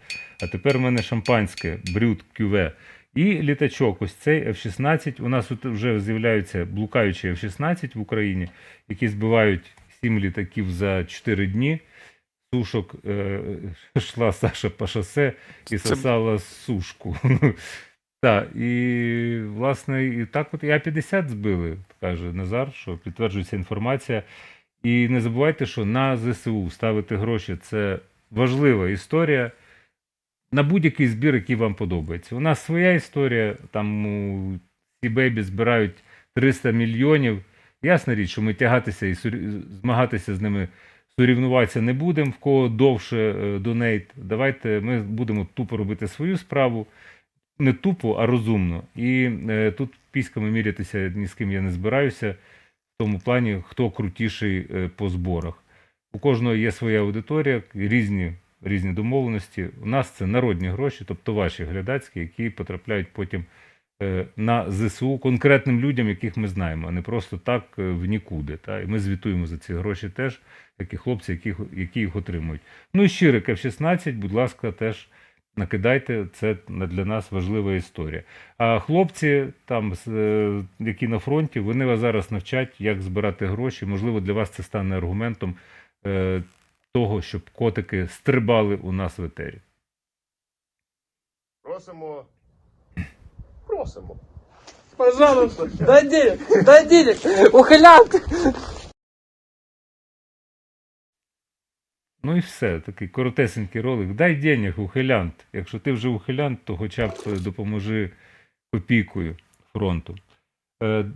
А тепер у мене шампанське, Брют Кюве. І літачок, ось цей F-16. У нас тут вже з'являються блукаючі F-16 в Україні, які збивають 7 літаків за 4 дні. Сушок йшла Саша по шосе і сосала сушку. Так, і, власне, і так от і А-50 збили, каже Назар, що підтверджується інформація. І не забувайте, що на ЗСУ ставити гроші – це важлива історія на будь-який збір, який вам подобається. У нас своя історія, там у Сібейбі збирають 300 мільйонів. Ясна річ, що ми тягатися і змагатися з ними, сорівнуватися не будемо, в кого довше донейт. Давайте ми будемо тупо робити свою справу. Не тупо, а розумно. І тут піськами мірятися ні з ким я не збираюся, в тому плані, хто крутіший по зборах. У кожного є своя аудиторія, різні домовленості. У нас це народні гроші, тобто ваші глядацькі, які потрапляють потім на ЗСУ конкретним людям, яких ми знаємо, а не просто так в нікуди. Та? І ми звітуємо за ці гроші теж, як і хлопці, які їх отримують. Ну і щирик F-16, будь ласка, теж накидайте, це для нас важлива історія. А хлопці, там, які на фронті, вони вас зараз навчать, як збирати гроші. Можливо, для вас це стане аргументом того, щоб котики стрибали у нас в етері.
Просимо.
Пожалуйста, дай денег, ухилянт!
Ну і все, такий коротесенький ролик. Дай денег, ухилянт. Якщо ти вже ухилянт, то хоча б допоможи копійкою фронту.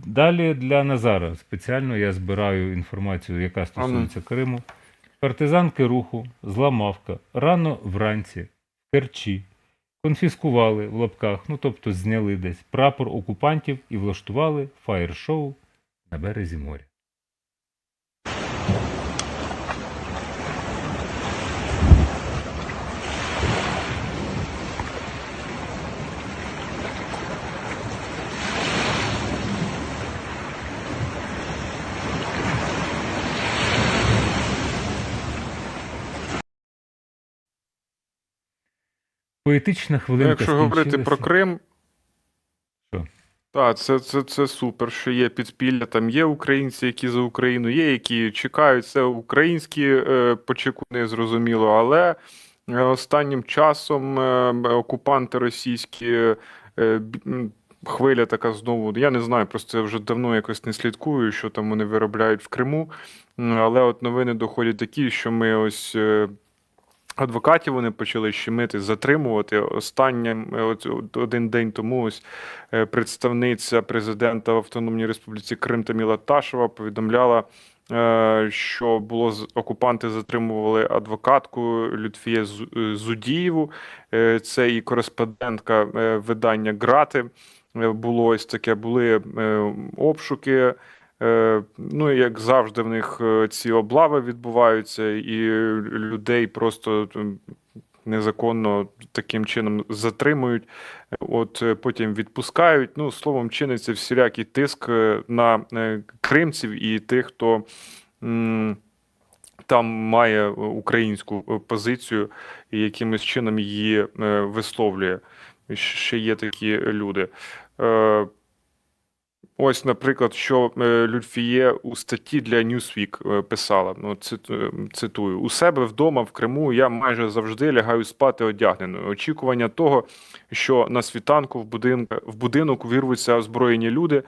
Далі для Назара. Спеціально я збираю інформацію, яка стосується Криму. Партизанки руху, зламавка, рано вранці, в Керчі, конфіскували в лапках, ну тобто зняли десь прапор окупантів і влаштували фаєр-шоу на березі моря. Поетична хвилинка
Якщо говорити
скінчилася.
про Крим,
Що?
так, це супер, що є підспілля, там є українці, які за Україну, є, які чекають, це українські почекуни, зрозуміло, але останнім часом окупанти російські, хвиля така знову, я не знаю, просто я вже давно якось не слідкую, що там вони виробляють в Криму, але от новини доходять такі, що ми ось... Адвокатів вони почали щемити, затримувати. Один день тому ось представниця президента в Автономній Республіці Крим Таміла Ташева повідомляла що було окупанти затримували адвокатку Лютфіє Зудієву, це і кореспондентка видання «Грати». Було ось таке, були обшуки. Ну, як завжди, в них ці облави відбуваються, і людей просто незаконно таким чином затримують, от потім відпускають. Ну, словом, чиниться всілякий тиск на кримців і тих, хто там має українську позицію і якимось чином її висловлює. Ще є такі люди. Ось, наприклад, що Лютфіє у статті для Newsweek писала, ну, цитую: «У себе вдома в Криму я майже завжди лягаю спати одягненою. Очікування того, що на світанку в будинок увірвуться озброєні люди,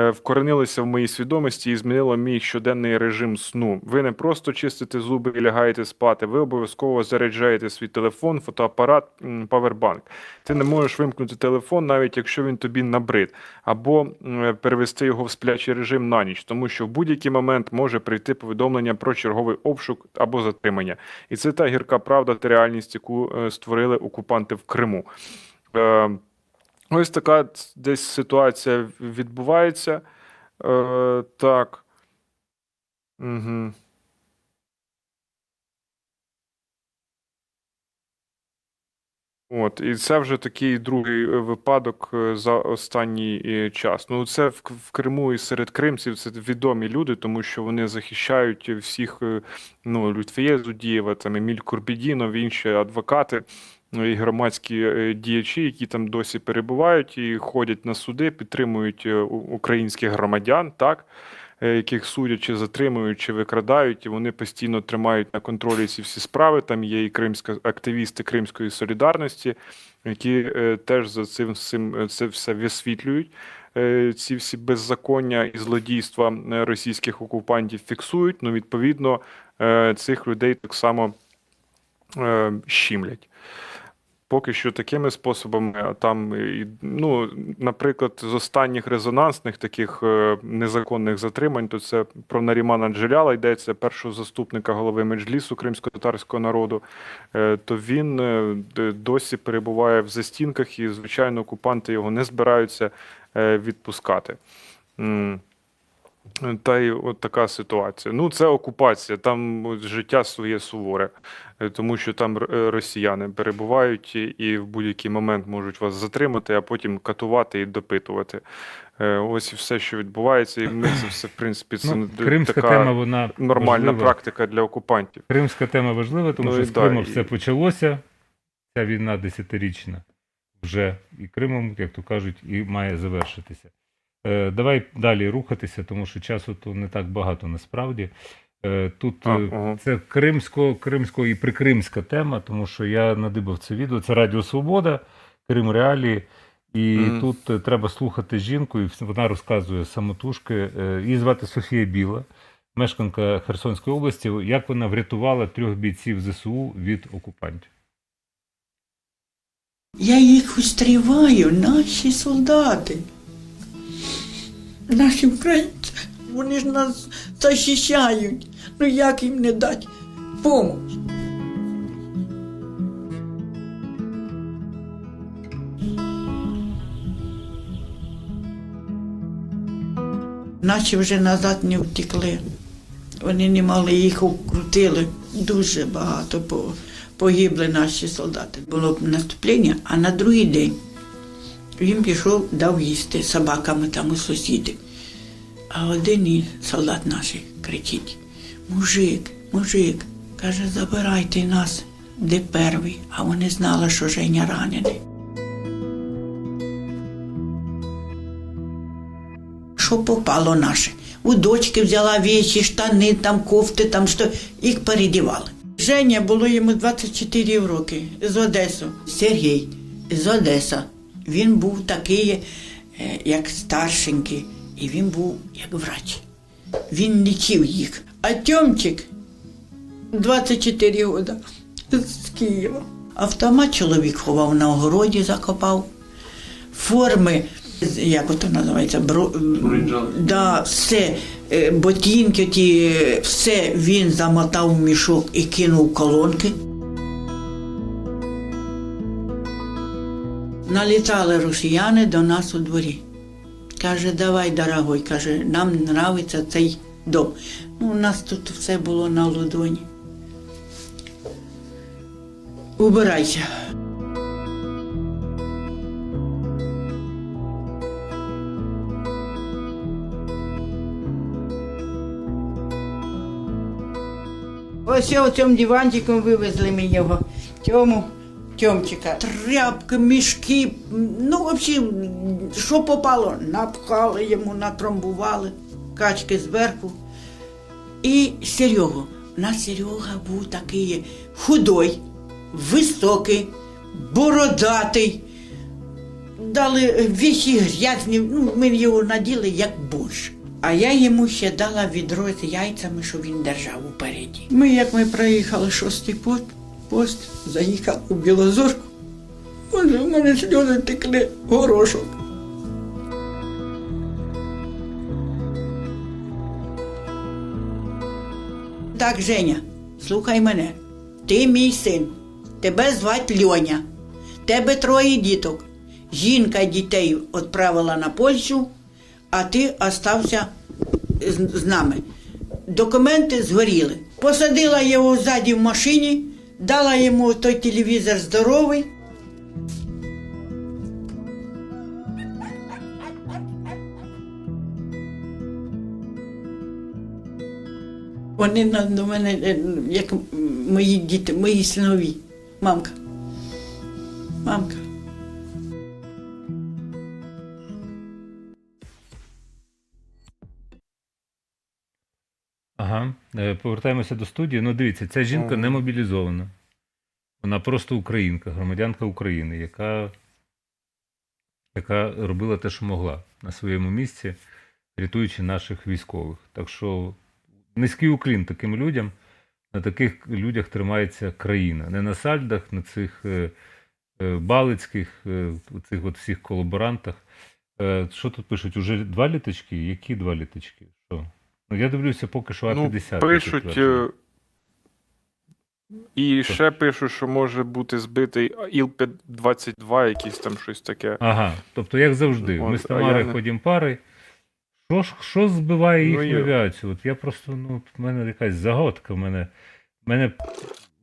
вкоренилися в моїй свідомості і змінило мій щоденний режим сну. Ви не просто чистите зуби і лягаєте спати, ви обов'язково заряджаєте свій телефон, фотоапарат, павербанк. Ти не можеш вимкнути телефон, навіть якщо він тобі набрид, або перевести його в сплячий режим на ніч, тому що в будь-який момент може прийти повідомлення про черговий обшук або затримання. І це та гірка правда та реальність, яку створили окупанти в Криму». Ось така десь ситуація відбувається. Так. Угу. От, і це вже такий другий випадок за останній час. Ну, це в Криму і серед кримців це відомі люди, тому що вони захищають всіх, ну, Лютфіє Зудієва, там, Еміль Курбєдінов, інші адвокати, і громадські діячі, які там досі перебувають і ходять на суди, підтримують українських громадян, так, яких судять, чи затримують, чи викрадають, і вони постійно тримають на контролі ці всі справи. Там є і активісти Кримської солідарності, які теж за цим це все висвітлюють. Ці всі беззаконня і злодійства російських окупантів фіксують, ну, відповідно, цих людей так само щемлять. Поки що такими способами, а там, ну, наприклад, з останніх резонансних таких незаконних затримань, то це про Нарімана Джеляла йдеться, першого заступника голови Меджлісу кримсько-татарського народу, то він досі перебуває в застінках і, звичайно, окупанти його не збираються відпускати. Та й от така ситуація. Ну, це окупація, там життя своє суворе, тому що там росіяни перебувають і в будь-який момент можуть вас затримати, а потім катувати і допитувати. Ось і все, що відбувається, і ми це все, в принципі, це
кримська
така
тема, вона
нормальна
важлива.
практика для окупантів.
Кримська тема важлива, тому
Ну,
що
і
з
да,
Криму
і-
все почалося, ця війна 10-річна вже і Кримом, як то кажуть, і має завершитися. Давай далі рухатися, тому що часу то не так багато насправді. Тут
Ага.
це кримсько і прикримська тема, тому що я надибав це відео. Це Радіо Свобода, Крим Реалії. І тут треба слухати жінку, і вона розказує самотужки. Її звати Софія Біла, мешканка Херсонської області, як вона врятувала 3 бійців ЗСУ від окупантів.
Я їх устріваю, наші солдати, наші українці. Вони ж нас захищають. Ну як їм не дати допомогу? Наші вже назад не втекли. Вони не мали, їх укрутили. Дуже багато погибли наші солдати. Було наступлення, а на другий день він пішов, дав їсти собаками там у сусідів. А один із солдат наш кричить: мужик, мужик, каже, забирайте нас, де перший. А вони знали, що Женя ранений. Що попало наше? У дочки взяла вещи, штани, там, кофти, там, що, їх передівали. Женя, було йому 24 роки, з Одеси. Сергій, з Одеси. Він був такий, як старшенький, і він був як врач. Він лічив їх. А Тьомчик, 24 роки, з Києва. Автомат чоловік ховав на огороді, закопав. Форми Як ото називається? Да, все, ботинки ті, все він замотав в мішок і кинув в колонки. Налітали росіяни до нас у дворі. Каже, давай, дорогой, каже, нам нравиться цей дом. Ну, у нас тут все було на ладоні. Убирайся. Ось я цьому диванчиком вивезли ми його. Тьомчика. Тряпки, мішки, ну взагалі, що попало, напхали йому, натрамбували, качки зверху. І Серегу. У нас Серега був такий худой, високий, бородатий. Дали віші грязні, ну, ми його наділи як борщ. А я йому ще дала відро з яйцями, що він держав упереді. Як ми проїхали 6-й пост, заїхав у Білозорку. Боже, в мене сльози текли, горошок. Так, Женя, слухай мене. Ти мій син. Тебе звать Льоня. Тебе 3 діток. Жінка дітей відправила на Польщу, а ти остався з нами. Документи згоріли. Посадила його ззаді в машині, дала йому той телевізор здоровий. Вони до мене, як мої діти, мої синові. Мамка. Мамка.
Ага, повертаємося до студії. Ну, дивіться, ця жінка не мобілізована. Вона просто українка, громадянка України, яка робила те, що могла на своєму місці, рятуючи наших військових. Так що низький уклін таким людям, на таких людях тримається країна. Не на сальдах, на цих балицьких, цих от всіх колаборантах. Що тут пишуть? Уже 2 літачки? Які 2 літачки? Що? Ну, я дивлюся поки що А-50.
Пишуть, і ще пишуть, що може бути збитий Іл-22, якийсь там щось таке.
Ага, тобто як завжди, ми з Тамарою ходимо пари. Що збиває їхню авіацію? От я просто, в мене якась загадка,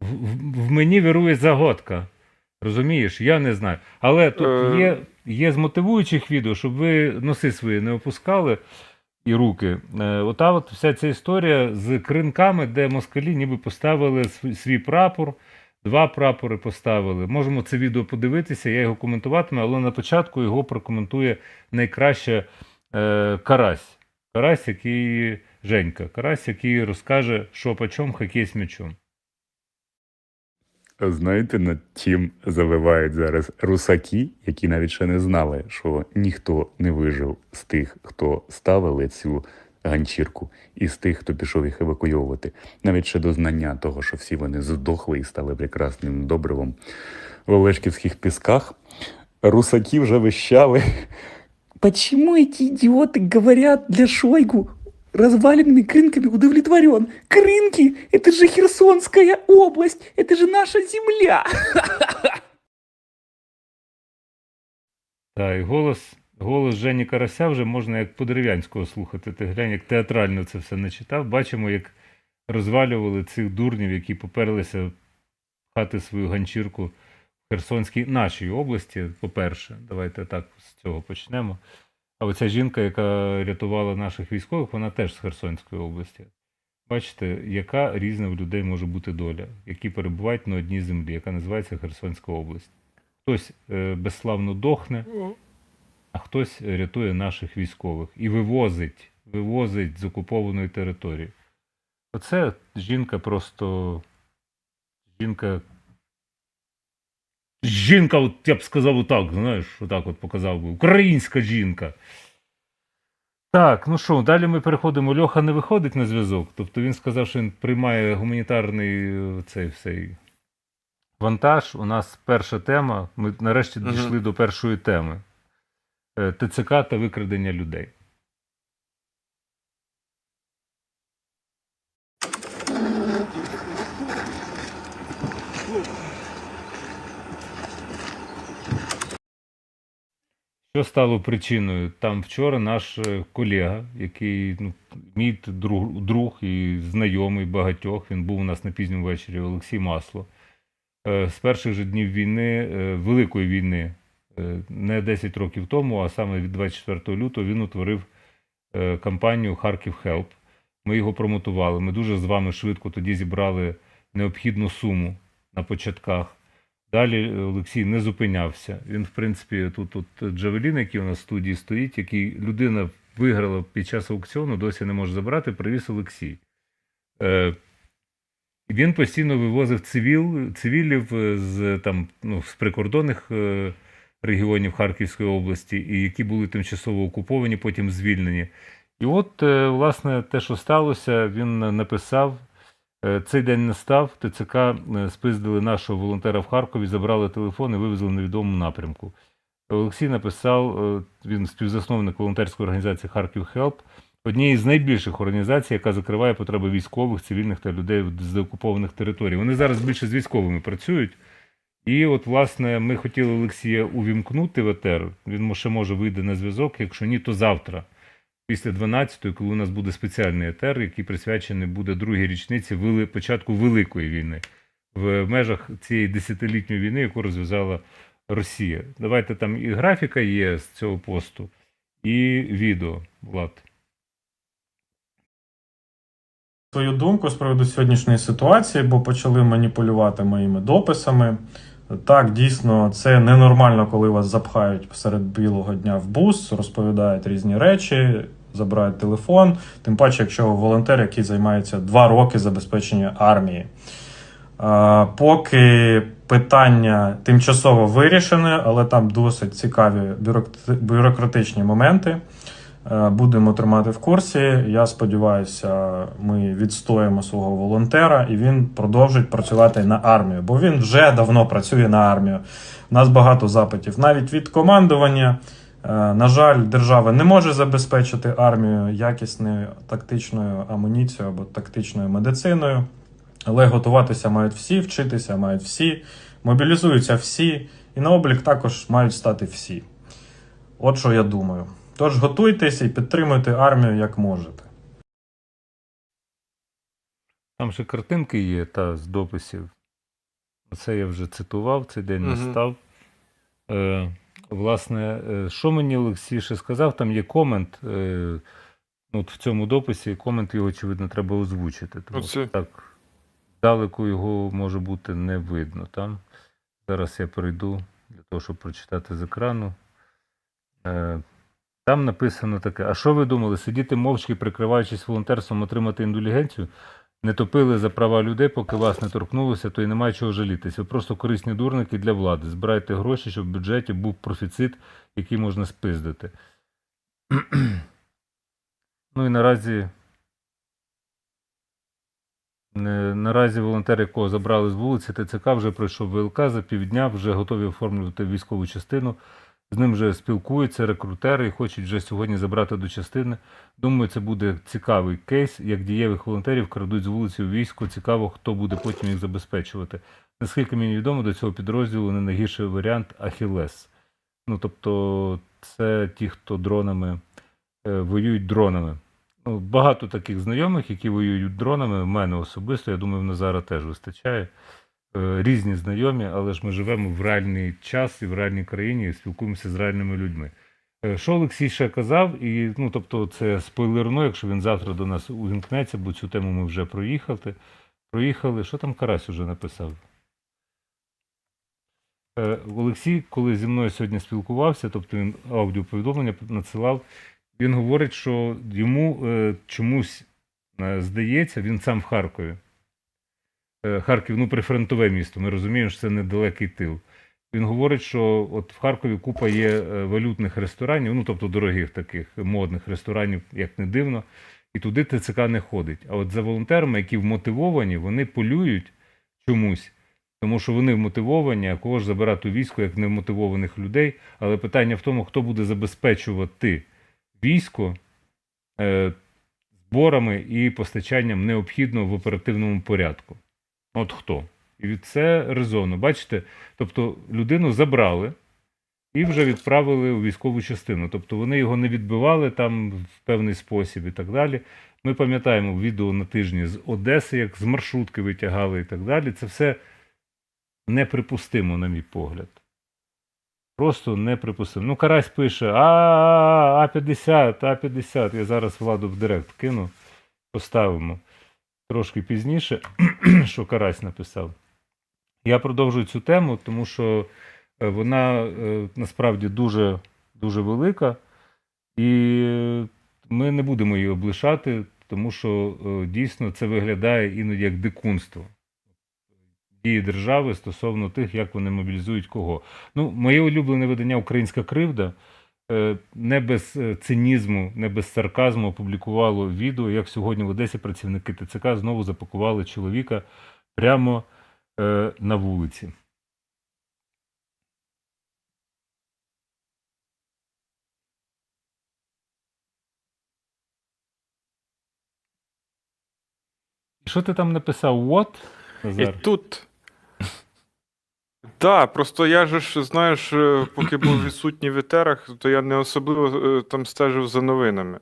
в мені вирує загадка. Розумієш? Я не знаю. Але тут є з мотивуючих відео, щоб ви носи свої не опускали і руки. Ота от вся ця історія з кринками, де москалі ніби поставили свій прапор, 2 прапори поставили. Можемо це відео подивитися, я його коментуватиму, але на початку його прокоментує найкраще Карась. Карась, який Женька. Карась, який розкаже, що почом хокей з м'ячом.
Знаєте, над чим завивають зараз русаки, які навіть ще не знали, що ніхто не вижив з тих, хто ставили цю ганчірку, і з тих, хто пішов їх евакуйовувати. Навіть ще до знання того, що всі вони здохли і стали прекрасним добривом в Олешківських пісках, русаки вже вищали. Почему эти идиоты говорят для Шойгу разваленными крынками удовлетворен? Крынки – это же Херсонская область, это же наша земля.
Так, і голос Жені Карася вже можна як по-дерев'янського слухати. Ти глянь, як театрально це все не читав. Бачимо, як розвалювали цих дурнів, які поперлися пхати свою ганчірку в Херсонській, нашій області, по-перше. Давайте так з цього почнемо. А оця жінка, яка рятувала наших військових, вона теж з Херсонської області. Бачите, яка різна в людей може бути доля, які перебувають на одній землі, яка називається Херсонська область. Хтось безславно дохне, а хтось рятує наших військових і вивозить з окупованої території. Оце жінка просто... Жінка, от я б сказав отак, знаєш, отак от показав би. Українська жінка. Так, ну що, далі ми переходимо. Льоха не виходить на зв'язок. Тобто він сказав, що він приймає гуманітарний цей вантаж. У нас перша тема. Ми нарешті дійшли до першої теми. ТЦК та викрадення людей. Що стало причиною? Там вчора наш колега, який мій друг і знайомий багатьох, він був у нас на пізньому вечорі, Олексій Масло. З перших же днів війни, Великої війни, не 10 років тому, а саме від 24 лютого, він утворив кампанію «Харків Хелп». Ми його промотували. Ми дуже з вами швидко тоді зібрали необхідну суму на початках. Далі Олексій не зупинявся. Він, в принципі, тут Джавелін, який у нас в студії стоїть, який людина виграла під час аукціону, досі не може забрати, привіз Олексій. Він постійно вивозив цивілів з прикордонних регіонів Харківської області, і які були тимчасово окуповані, потім звільнені. І от, власне, те, що сталося, він написав, цей день настав, ТЦК спиздили нашого волонтера в Харкові, забрали телефон і вивезли в невідомому напрямку. Олексій написав, він співзасновник волонтерської організації «Харків Хелп», однієї з найбільших організацій, яка закриває потреби військових, цивільних та людей з деокупованих територій. Вони зараз більше з військовими працюють. І от, власне, ми хотіли Олексія увімкнути в етер. Він ще може вийде на зв'язок, якщо ні, то завтра, після 12-ї, коли у нас буде спеціальний етер, який присвячений буде другій річниці початку Великої війни, в межах цієї 10-літньої війни, яку розв'язала Росія. Давайте, там і графіка є з цього посту, і відео, Влад.
Свою думку з приводу сьогоднішньої ситуації, бо почали маніпулювати моїми дописами. Так, дійсно, це ненормально, коли вас запхають посеред білого дня в бус, розповідають різні речі, забирають телефон, тим паче, якщо волонтер, який займається 2 роки забезпечення армії. Поки питання тимчасово вирішене, але там досить цікаві бюрократичні моменти. Будемо тримати в курсі. Я сподіваюся, ми відстоїмо свого волонтера і він продовжить працювати на армію, бо він вже давно працює на армію. У нас багато запитів, навіть від командування. На жаль, держава не може забезпечити армію якісною тактичною амуніцією або тактичною медициною, але готуватися мають всі, вчитися мають всі, мобілізуються всі і на облік також мають стати всі. От що я думаю. Тож готуйтесь і підтримуйте армію як можете.
Там ще картинки є, з дописів. Це я вже цитував, цей день настав. Власне, що мені Олексій ще сказав, там є комент, от в цьому дописі, комент його, очевидно, треба озвучити. Тому так далеко його, може бути, не видно. Там зараз я перейду для того, щоб прочитати з екрану. Там написано таке: а що ви думали, сидіти мовчки, прикриваючись волонтерством, отримати індулігенцію? Не топили за права людей, поки вас не торкнулося, то і немає чого жалітись. Ви просто корисні дурники для влади. Збирайте гроші, щоб в бюджеті був профіцит, який можна спиздити. Ну і наразі волонтер, якого забрали з вулиці, ТЦК вже пройшов ВЛК, за півдня вже готові оформлювати військову частину. З ним вже спілкуються рекрутери і хочуть вже сьогодні забрати до частини. Думаю, це буде цікавий кейс, як дієвих волонтерів крадуть з вулиці у військо. Цікаво, хто буде потім їх забезпечувати. Наскільки мені відомо, до цього підрозділу не найгірший варіант Ахілес. Ну, тобто, це ті, хто воюють дронами. Ну, багато таких знайомих, які воюють дронами, в мене особисто, я думаю, в Назара теж вистачає. Різні знайомі, але ж ми живемо в реальний час і в реальній країні і спілкуємося з реальними людьми. Що Олексій ще казав, і, тобто це спойлерно, якщо він завтра до нас увімкнеться, бо цю тему ми вже проїхали. Що там Карась уже написав? Олексій, коли зі мною сьогодні спілкувався, тобто він аудіоповідомлення надсилав, він говорить, що йому чомусь здається, він сам в Харкові. Харків, прифронтове місто, ми розуміємо, що це недалекий тил. Він говорить, що от в Харкові купа є валютних ресторанів, тобто дорогих таких, модних ресторанів, як не дивно, і туди ТЦК не ходить. А от за волонтерами, які вмотивовані, вони полюють чомусь Тому що вони вмотивовані, а кого ж забирати у військо, як невмотивованих людей. Але питання в тому, хто буде забезпечувати військо зборами і постачанням необхідного в оперативному порядку. От хто. І це резонно. Бачите? Тобто людину забрали і вже відправили у військову частину. Тобто вони його не відбивали там в певний спосіб і так далі. Ми пам'ятаємо відео на тижні з Одеси, як з маршрутки витягали і так далі. Це все неприпустимо, на мій погляд. Просто неприпустимо. Ну, Карась пише, А-50, А-50. Я зараз Владу в директ кину, поставимо трошки пізніше, що Карась написав. Я продовжую цю тему, тому що вона насправді дуже, дуже велика, і ми не будемо її облишати, тому що дійсно це виглядає іноді як дикунство. Дії держави стосовно тих, як вони мобілізують кого. Ну, моє улюблене видання «Українська кривда» не без цинізму, не без сарказму опублікувало відео, як сьогодні в Одесі працівники ТЦК знову запакували чоловіка прямо на вулиці. Що ти там написав? What? Назар?
І тут. Так, просто я ж, знаєш, поки був відсутній в етерах, то я не особливо там стежив за новинами.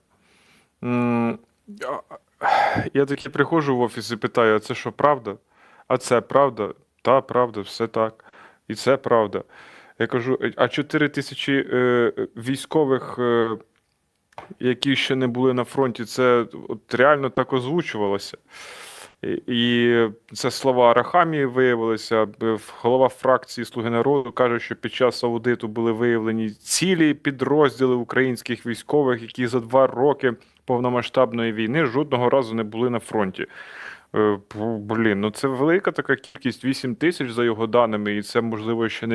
Я таки приходжу в офіс і питаю, а це що, правда? А це правда? Та, правда, все так. І це правда. Я кажу, а 4 тисячі військових, які ще не були на фронті, це от реально так озвучувалося? І це слова Арахамії виявилися. Голова фракції «Слуги народу» каже, що під час аудиту були виявлені цілі підрозділи українських військових, які за 2 роки повномасштабної війни жодного разу не були на фронті. Блін, ну це велика така кількість, 8 тисяч за його даними, і це, можливо, ще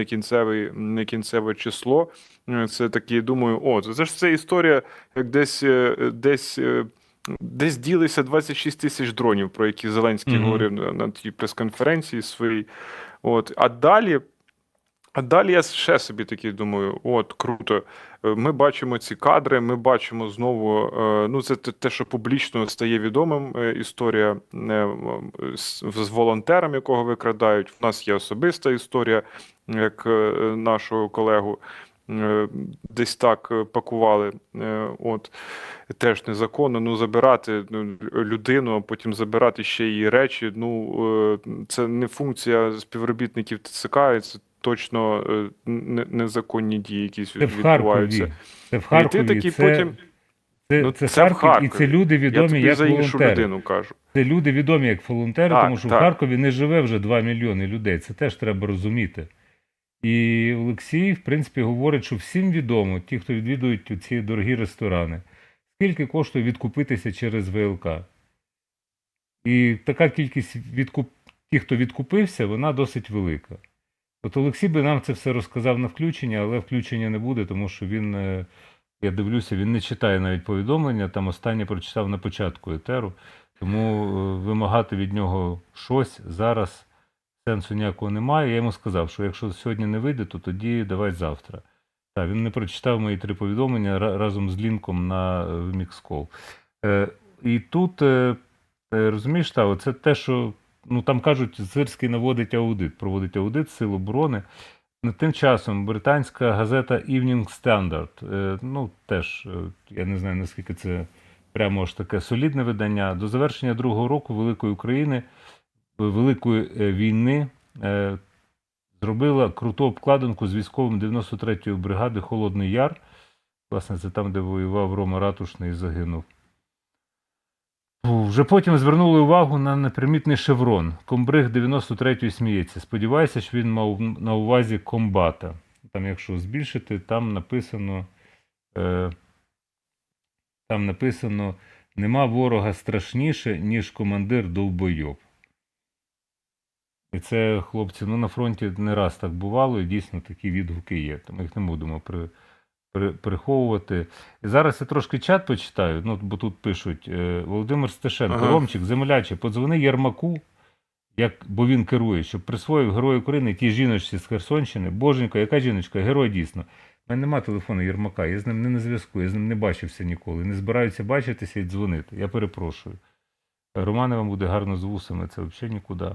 не кінцеве число. Це такі, думаю, це ж це історія, як десь ділися 26 тисяч дронів, про які Зеленський говорив на тій прес-конференції своїй. А далі я ще собі такий думаю, круто. Ми бачимо ці кадри, ми бачимо знову, ну це те, що публічно стає відомим, історія з волонтером, якого викрадають. У нас є особиста історія, як нашого колегу десь так пакували, теж незаконно, ну забирати людину, а потім забирати ще її речі, це не функція співробітників ТЦК, і це точно незаконні дії, якісь відбуваються.
Це в Харкові,
і ти такий
це,
потім...
це в Харкові, і це люди відомі як
за іншу
волонтери.
людину кажу.
Це люди відомі як волонтери,
Так,
тому що
так.
в Харкові не живе вже 2 мільйони людей, це теж треба розуміти. І Олексій, в принципі, говорить, що всім відомо, ті, хто відвідують ці дорогі ресторани, скільки коштує відкупитися через ВЛК. І така кількість тих, хто відкупився, вона досить велика. От Олексій би нам це все розказав на включення, але включення не буде, тому що він, я дивлюся, він не читає навіть повідомлення, там останнє прочитав на початку етеру, тому вимагати від нього щось зараз сенсу ніякого немає. Я йому сказав, що якщо сьогодні не вийде, то тоді давай завтра. Так, він не прочитав мої 3 повідомлення разом з лінком на Mixcall. І тут, розумієш, це те, що, там кажуть, Сирський наводить аудит, проводить аудит Сил оборони. Тим часом британська газета Evening Standard, теж, я не знаю, наскільки це прямо аж таке солідне видання, до завершення другого року Великої війни зробила круту обкладинку з військовим 93-ї бригади Холодний Яр. Власне, це там, де воював Рома Ратушний і загинув. Вже потім звернули увагу на непримітний шеврон. Комбриг 93-ї сміється. Сподіваюся, що він мав на увазі комбата. Там, якщо збільшити, там написано «Нема ворога страшніше, ніж командир довбойоб». І це, хлопці, на фронті не раз так бувало, і дійсно такі відгуки є. Тому їх не будемо приховувати. І зараз я трошки чат почитаю, бо тут пишуть Володимир Стешенко, Ромчик, земляче, подзвони Єрмаку, бо він керує, щоб присвоїв Герой України тій жіночці з Херсонщини. Боженька, яка жіночка? Герой дійсно. У мене нема телефону Єрмака, я з ним не на зв'язку, я з ним не бачився ніколи. Не збираюся бачитися і дзвонити. Я перепрошую. Романе вам буде гарно з вусами, це взагалі нікуди.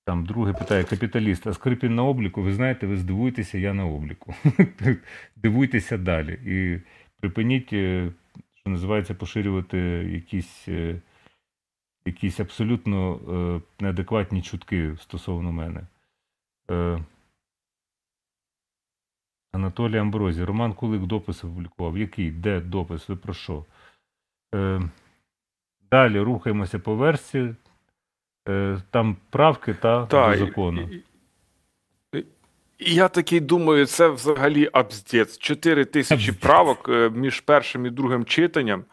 Там друге питає, капіталіст, а Скрипін на обліку? Ви знаєте, ви здивуєтеся, я на обліку. Дивуйтеся далі. І припиніть, що називається, поширювати якісь абсолютно неадекватні чутки стосовно мене. Анатолій Амброзій. Роман Кулик допис опублікував. Який? Де допис? Ви про що? Далі рухаємося по версії. Там правки до закону.
І я такий думаю, це взагалі абздець. 4 тисячі правок між першим і другим читанням.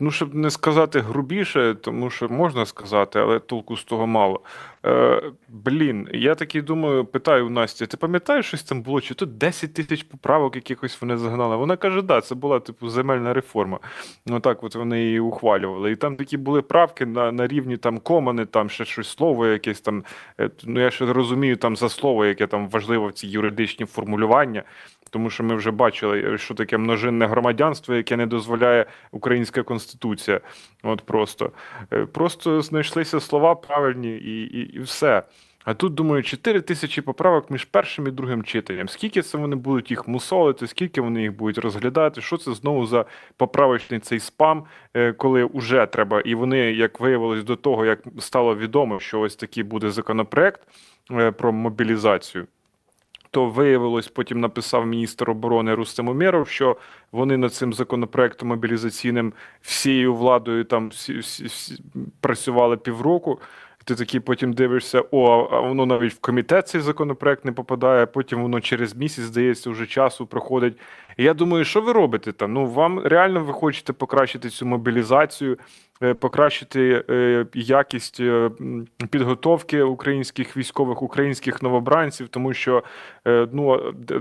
Ну, щоб не сказати грубіше, тому що можна сказати, але толку з того мало. Блін, я такий думаю, питаю у Насті, ти пам'ятаєш, щось там було? Чи тут 10 тисяч поправок якихось вони загнали? Вона каже, да, це була типу земельна реформа. Ну так от вони її ухвалювали. І там такі були правки на рівні там комани, там ще щось слово якесь там. Ну я ще розумію там за слово, яке там важливо в ці юридичні формулювання. Тому що ми вже бачили, що таке множинне громадянство, яке не дозволяє українська конституція. От просто знайшлися слова правильні і все. А тут, думаю, 4 тисячі поправок між першим і другим читанням. Скільки це вони будуть їх мусолити, скільки вони їх будуть розглядати, що це знову за поправочний цей спам, коли вже треба. І вони, як виявилось до того, як стало відомо, що ось такий буде законопроект про мобілізацію, то виявилось, потім написав міністр оборони Рустем Умєров, що вони над цим законопроектом мобілізаційним всією владою там працювали півроку. Ти такий потім дивишся, а воно навіть в комітет цей законопроект не попадає, потім воно через місяць, здається, вже часу проходить. І я думаю, що ви робите там? Ну, вам реально ви хочете покращити цю мобілізацію, покращити якість підготовки українських військових, українських новобранців, тому що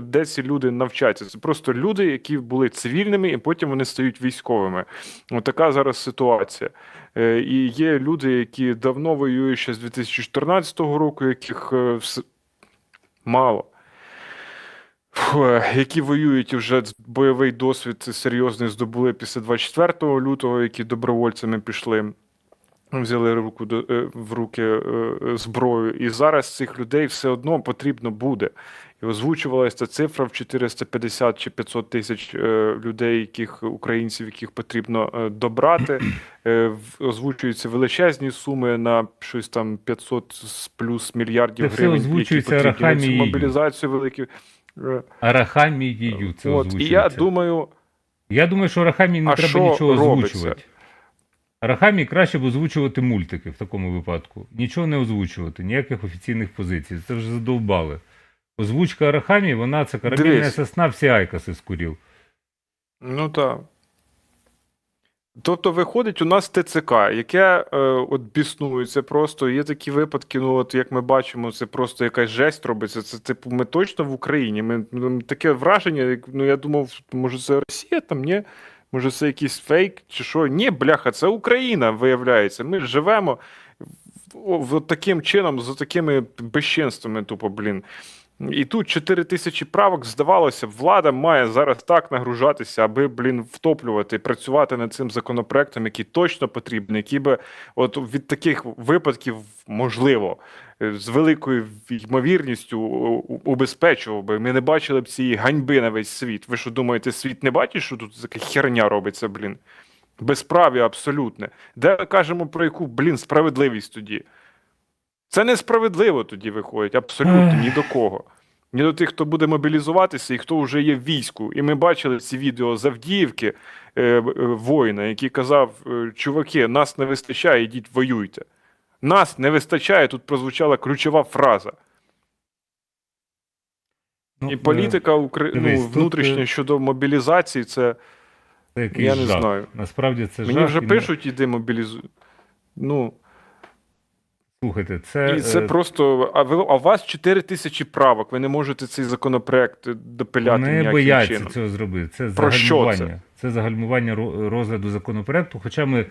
де ці люди навчаться? Це просто люди, які були цивільними, і потім вони стають військовими. Така зараз ситуація. І є люди, які давно воюють ще з 2014 року, яких мало. Які воюють і вже бойовий досвід серйозний здобули після 24 лютого, які добровольцями пішли, взяли в руки зброю. І зараз цих людей все одно потрібно буде. І озвучувалася ця цифра в 450 чи 500 тисяч людей, українців, яких потрібно добрати. Озвучуються величезні суми на щось там 500 плюс мільярдів гривень, які потрібні на цю мобілізацію великі.
Арахамією це озвучується.
І я думаю,
що Арахамії не треба нічого озвучувати. Арахамії краще б озвучувати мультики в такому випадку. Нічого не озвучувати, ніяких офіційних позицій. Це вже задовбали. Озвучка Арахамії, вона це корабельна сосна, всі айкоси скурів.
Ну так. Тобто виходить у нас ТЦК, яке от біснується просто. Є такі випадки, ну от як ми бачимо, це просто якась жесть робиться. Це типу ми точно в Україні. Таке враження, ну я думав, може це Росія там, ні? Може це якийсь фейк чи що? Ні, бляха, це Україна, виявляється. Ми живемо таким чином, за такими безчинствами, тупо, блін. І тут 4 тисячі правок, здавалося, влада має зараз так нагружатися, аби, втоплювати, працювати над цим законопроектом, який точно потрібен, який би от від таких випадків, можливо, з великою ймовірністю убезпечував би. Ми не бачили б цієї ганьби на весь світ. Ви що думаєте, світ не бачить, що тут така херня робиться, Безправ'я абсолютне. Де ми кажемо про яку, справедливість тоді? Це несправедливо тоді виходить, абсолютно, ні до кого. Ні до тих, хто буде мобілізуватися і хто вже є в війську. І ми бачили ці відео з Авдіївки воїна, який казав, чуваки, нас не вистачає, ідіть воюйте. Нас не вистачає, тут прозвучала ключова фраза. І політика внутрішня щодо мобілізації, це я не знаю.
Насправді це
мені вже пишуть, іди мобілізуй.
Слухайте,
І це просто, а у вас 4 тисячі правок, ви не можете цей законопроект допиляти ніяким чином.
Вони бояться цього зробити, це загальмування. Це загальмування розгляду законопроекту. Хоча ми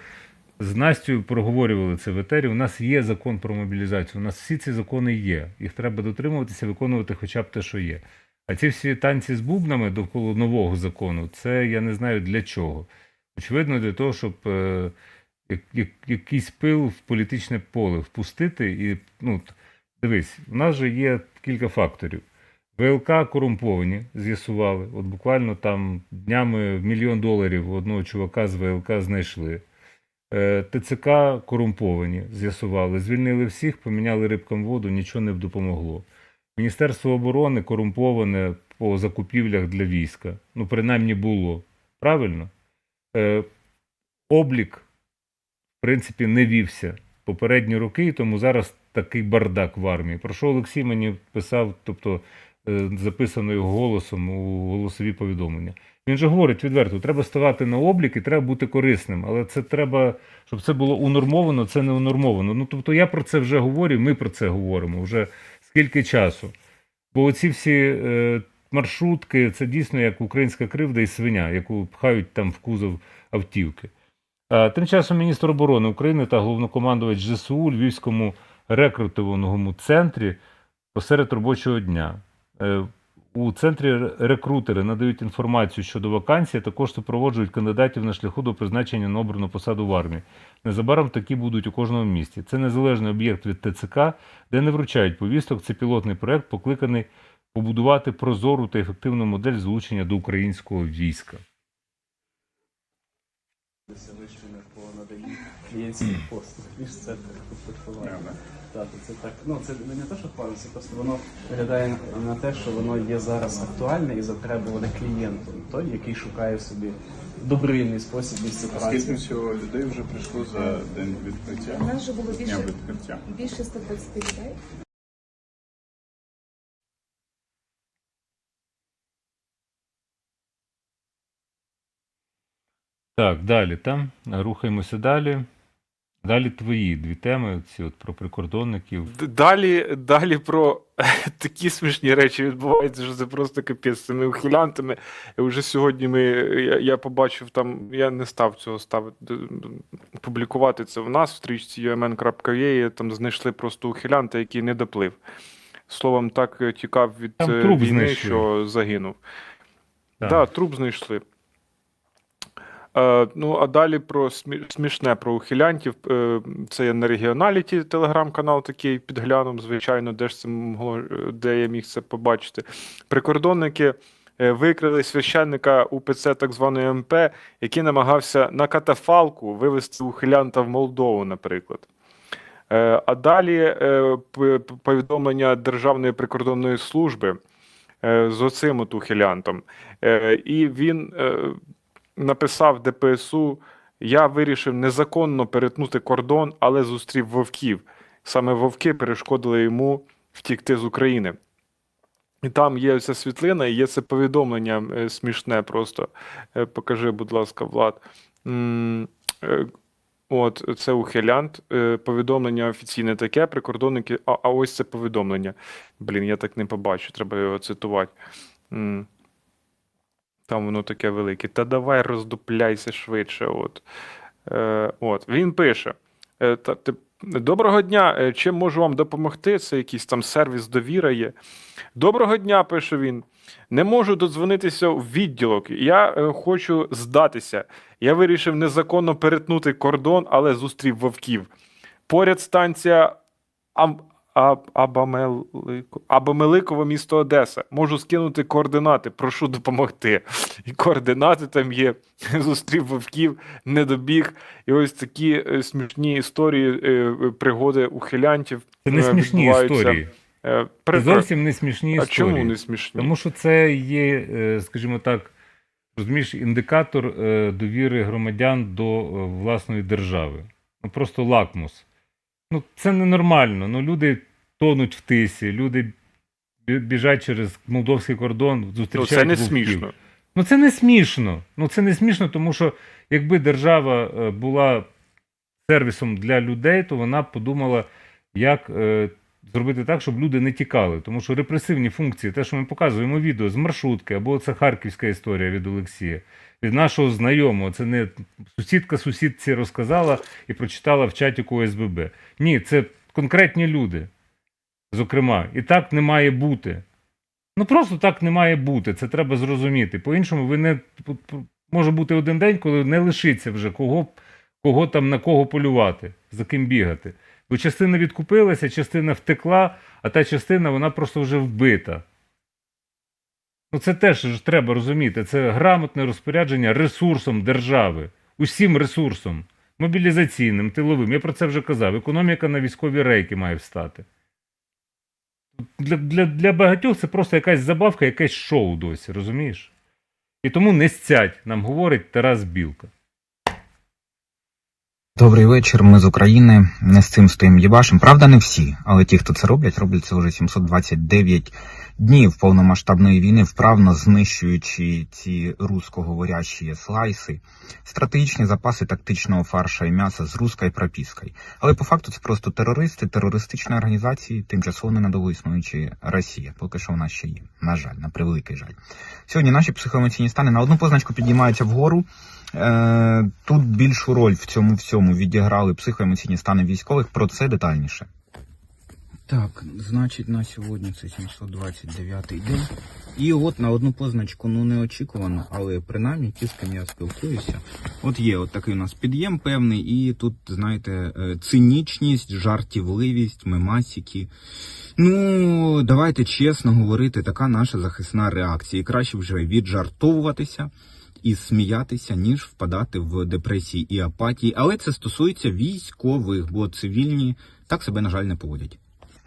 з Настю проговорювали це в етері. У нас є закон про мобілізацію. У нас всі ці закони є. Їх треба дотримуватися, виконувати хоча б те, що є. А ці всі танці з бубнами довкола нового закону, це я не знаю для чого. Очевидно, для того, щоб якийсь пил в політичне поле впустити. І, дивись, у нас же є кілька факторів. ВЛК корумповані, з'ясували. От буквально там днями $1 мільйон одного чувака з ВЛК знайшли. ТЦК корумповані, з'ясували. Звільнили всіх, поміняли рибкам воду, нічого не допомогло. Міністерство оборони корумповане по закупівлях для війська. Принаймні було. Правильно? Облік, в принципі, не вівся попередні роки, тому зараз такий бардак в армії. Про що Олексій мені писав, тобто записано його голосом у голосові повідомлення. Він же говорить відверто, треба ставати на облік і треба бути корисним, але це треба, щоб це було унормовано, це не унормовано. Тобто я про це вже говорю, ми про це говоримо вже скільки часу. Бо оці всі маршрутки, це дійсно як українська кривда і свиня, яку пхають там в кузов автівки. Тим часом міністр оборони України та головнокомандувач ЗСУ у Львівському рекрутинговому центрі посеред робочого дня. У центрі рекрутери надають інформацію щодо вакансій, також супроводжують кандидатів на шляху до призначення на обрану посаду в армії. Незабаром такі будуть у кожному місті. Це незалежний об'єкт від ТЦК, де не вручають повісток. Це пілотний проект, покликаний побудувати прозору та ефективну модель залучення до українського війська.
Завищених по наданні клієнтських послуг, ніж це комплектування. Так, це так. Це не те, що хвалиться, просто воно виглядає на те, що воно є зараз актуальне і затребуване клієнтом, той, який шукає собі добринний спосіб місця праці.
Скільки всього людей вже прийшло за день відкриття?
У нас вже було
більше
120 людей.
Так, далі рухаємося далі. Далі твої дві теми, ці от про прикордонників.
Далі про такі смішні речі відбуваються, що це просто капець з цими ухилянтами. І вже сьогодні я побачив там, я не став цього публікувати це в нас в стрічці umn.ua, там знайшли просто ухилянта, який не доплив. Словом, так тікав від війни,
знайшли.
що загинув.
Так,
труп знайшли. А далі про смішне про ухилянтів. Це є на Регіоналіті, телеграм-канал такий, підглянув, звичайно, де я міг це побачити. Прикордонники викрили священника УПЦ так званої МП, який намагався на катафалку вивезти ухилянта в Молдову, наприклад. А далі повідомлення Державної прикордонної служби з оцим от ухилянтом. І він написав ДПСУ: я вирішив незаконно перетнути кордон, але зустрів вовків. Саме вовки перешкодили йому втікти з України. І там є ця світлина, і є це повідомлення смішне просто. Покажи, будь ласка, Влад. От, це ухилянт. Повідомлення офіційне таке, прикордонники. А ось це повідомлення. Я так не побачу, треба його цитувати. Там воно таке велике. Та давай роздупляйся швидше. Він пише: доброго дня, чим можу вам допомогти? Це якийсь там сервіс «Довіра» є. Доброго дня, пише він. Не можу додзвонитися в відділок. Я хочу здатися. Я вирішив незаконно перетнути кордон, але зустрів вовків. Поряд станція Абомеликово, місто Одеса. Можу скинути координати, прошу допомогти. І координати там є. Зустрів вовків, не добіг. І ось такі смішні історії, пригоди ухилянтів.
Це не смішні історії. Це зовсім не смішні історії.
А чому не смішні?
Тому що це є, скажімо так, розумієш, індикатор довіри громадян до власної держави. Просто лакмус. Це ненормально. Люди тонуть в тисі, люди біжать через молдовський кордон, зустрічають
це не
вовків.
смішно.
Це не смішно. Це не смішно, тому що якби держава була сервісом для людей, то вона б подумала, як зробити так, щоб люди не тікали. Тому що репресивні функції, те, що ми показуємо відео з маршрутки, або це харківська історія від Олексія, від нашого знайомого, це не сусідка сусідці розказала і прочитала в чаті ОСББ. Ні, це конкретні люди, зокрема. І так не має бути. Ну просто так не має бути, це треба зрозуміти. По-іншому ви не... Може бути один день, коли не лишиться вже кого там на кого полювати, за ким бігати. Бо частина відкупилася, частина втекла, а та частина, вона просто вже вбита. Ну це теж треба розуміти. Це грамотне розпорядження ресурсом держави. Усім ресурсом. Мобілізаційним, тиловим. Я про це вже казав. Економіка на військові рейки має встати. Для багатьох це просто якась забавка, якесь шоу досі, розумієш? І тому не сцять, нам говорить Тарас Білка.
Добрий вечір, ми з України, не з цим стоїм єбашем. Правда, не всі, але ті, хто це роблять це вже 729 днів повномасштабної війни, вправно знищуючи ці русскоговорящі слайси, стратегічні запаси тактичного фарша і м'яса з руською пропискою. Але по факту це просто терористи, терористичної організації, тимчасово ненадовго існуючі Росія. Поки що вона ще є, на жаль, на превеликий жаль. Сьогодні наші психоемоційні стани на одну позначку підіймаються вгору. Тут більшу роль в цьому всьому відіграли психоемоційні стани військових, про це детальніше. Так, значить на сьогодні це 729-й день. І от на одну позначку, ну неочікувано, але принаймні ті, з ким я спілкуюся. От є от такий у нас під'єм певний, і тут, знаєте, цинічність, жартівливість, мемасики. Ну, давайте чесно говорити, така наша захисна реакція. І краще вже віджартовуватися і сміятися, ніж впадати в депресії і апатії. Але це стосується військових, бо цивільні так себе, на жаль, не поводять.